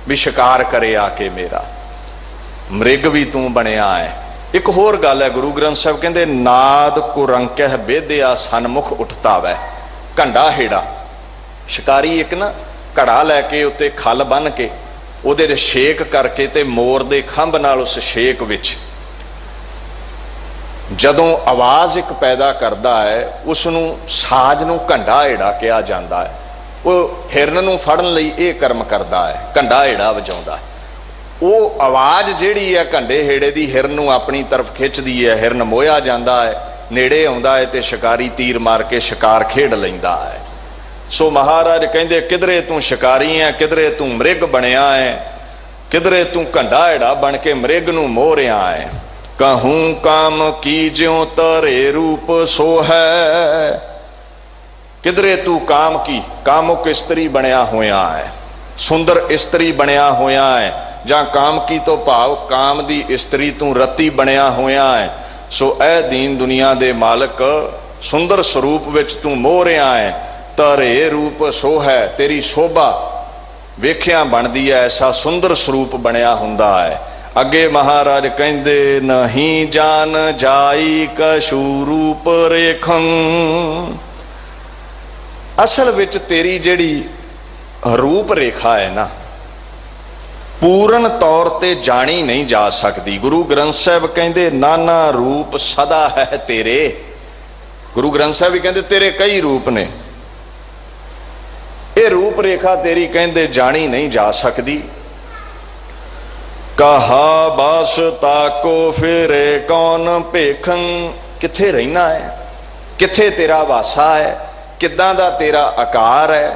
भी शिकार करे आके मेरा। मृग भी तू बनिया है। एक होर गल है, गुरु ग्रंथ साहब कहंदे नाद कुरंकह बेदिया सन्मुख उठता वै। घंडा हेड़ा शिकारी एक ना घड़ा लैके उत्ते खल बन के उहदे शेक करके ते मोर दे खंभ नाल उस शेक विच जदों आवाज़ एक पैदा करता है, उसनूं साज नूं घंडा हेड़ा कहा जाता है। वह हिरन नूं फड़न लई ये कर्म करता है, घंडा हेड़ा वजाउंदा है। वो आवाज़ जिहड़ी है घंडे हेड़े दी हिरन नूं अपनी तरफ खिंचदी है, हिरन मोया जाता है, नेड़े आउंदा है ते शिकारी तीर मार के शिकार खेड लैंदा है। सो महाराज कहंदे किधरे तू शिकारी है, किधरे तू मृग बनिया है, किधरे तू घंडा हेड़ा बन के मृग नूं मोह रिहा है। कहूं काम की ज्यों तरे रूप सो है। किधरे तू काम की कामुक स्त्री बनिया होया है, सुंदर स्त्री बनिया होया है, जां काम की तो भाव काम दी स्त्री तू रती बनिया होया है। सो ऐ दीन दुनिया दे मालक सुंदर स्वरूप विच तू मोह रिहा है। तरे रूप सो है, तेरी शोभा वेख्या बनदी है, ऐसा सुंदर स्वरूप बनिया हुंदा है। अगे महाराज कहंदे नहीं जान जाई कशु रूप रेखं। असल विच तेरी जिहड़ी रूप रेखा है ना, पूर्ण तौर ते जानी नहीं जा सकती। गुरु ग्रंथ साहब कहंदे नाना रूप सदा है तेरे। गुरु ग्रंथ साहब भी कहंदे तेरे कई रूप ने, ये रूप रेखा तेरी कहंदे जानी नहीं जा सकती। कहा बस ताको फिरे कौन भेखं। किथे रहना है, किथे तेरा वासा है, किदां दा तेरा आकार है,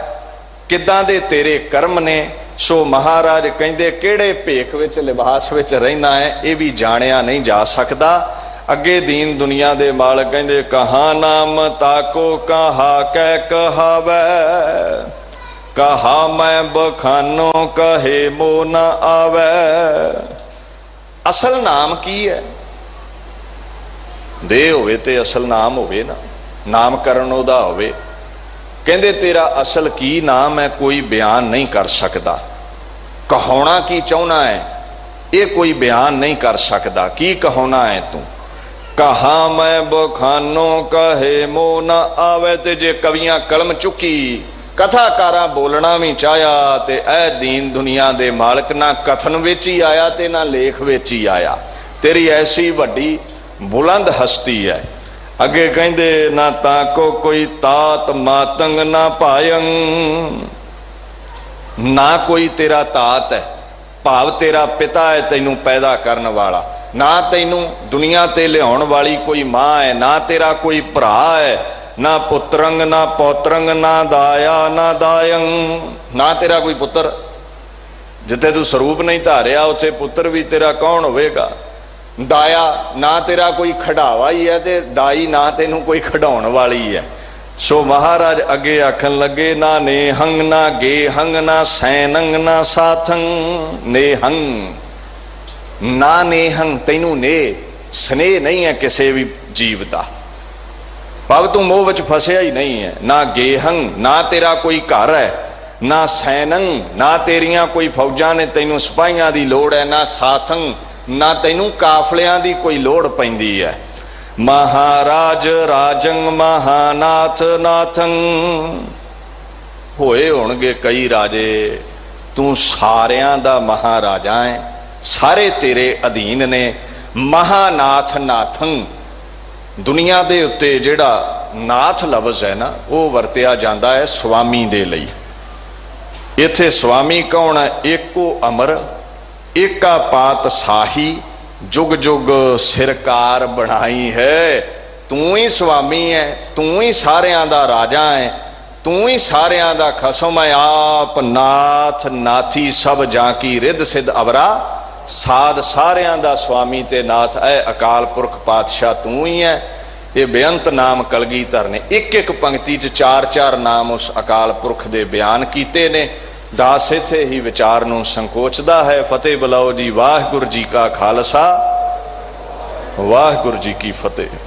किदां दे तेरे कर्म ने। सो महाराज कहंदे किहड़े भेख विच लिबास विच रहना है, ये भी जानिया नहीं जा सकता। अगे दीन दुनिया दे मालक कहंदे कहा नाम ताको कहा कै कहावै। कहा मैं बखानो कहे मो न आवे। असल नाम की है? दे होवे ते असल नाम होवे ना, नामकरण ओदा होवे। कहंदे तेरा असल की नाम है कोई बयान नहीं कर सकता। कहाउणा की चाहुना है ये कोई बयान नहीं कर सकता। की कहाउणा है तू? कहा मैं बखानो कहे मो न आवे। ते जे कवियां कलम चुकी कथाकारा बोलना भी चाहया ते ऐ दीन दुनिया दे मालक ना कथन विच ही आया ते ना लेख विच ही आया। तेरी ऐसी वड्डी बुलंद हस्ती है। अगे कहंदे ना ताको कोई तात मातंग ना पायंग। ना कोई तेरा तात है, भाव तेरा पिता है तैनू पैदा करने वाला, ना तैनू दुनिया ते लियाउण वाली कोई मां है, ना तेरा कोई भरा है, ना पुत्रंग ना पौत्रंग ना दाया ना दायंग। ना तेरा कोई पुत्र, जिथे तू स्वरूप नहीं धारिया उथे पुत्र भी तेरा कौन होवेगा। दाया ना तेरा कोई खड़ावा ही है, ते दाई ना तेनू कोई खड़ाउण वाली है। सो महाराज अगे आखन लगे ना नेहंग ना गेहंग ना सैनंग ना साथंग। नेहंग ना नेहंग, तैनू ने स्नेह नहीं है किसी भी जीव का, भाव तू मोह विच फसिया ही नहीं है। ना गेहंग ना तेरा कोई घर है, ना सैनंग ना तेरिया कोई फौजा ने तैनू सिपाहियां की लोड़ है, ना साथंग ना तैनू काफलियां की कोई लोड़ पैंदी है। महाराज राजंग महानाथ नाथंग। होए होणगे कई राजे तू सारियां दा महाराजा है, सारे तेरे अधीन ने। महानाथ नाथं, दुनिया दे उत्ते जिहड़ा नाथ लफ्ज़ है ना वो वरतिया जाता है स्वामी दे लई। इत्थे स्वामी कौन है? एको अमर एका पात साही, जुग जुग सिरकार बनाई है। तू ही स्वामी है, तू ही सारियां दा राजा है, तू ही सारियां दा खसम है। आप नाथ नाथी सब जाकी रिद सिद्ध अवरा, साध सारियां दा स्वामी ते नाथ है। अकाल पुरख पातशाह तू ही है। ये बेअंत नाम कलगीधर ने एक एक पंक्ति च चार चार नाम उस अकाल पुरख दे बयान कीते ने। दास इत्थे ही विचार नूं संकोचदा है। फतेह बुलाओ जी। वाहिगुरू जी का खालसा, वाहिगुरू जी की फतेह।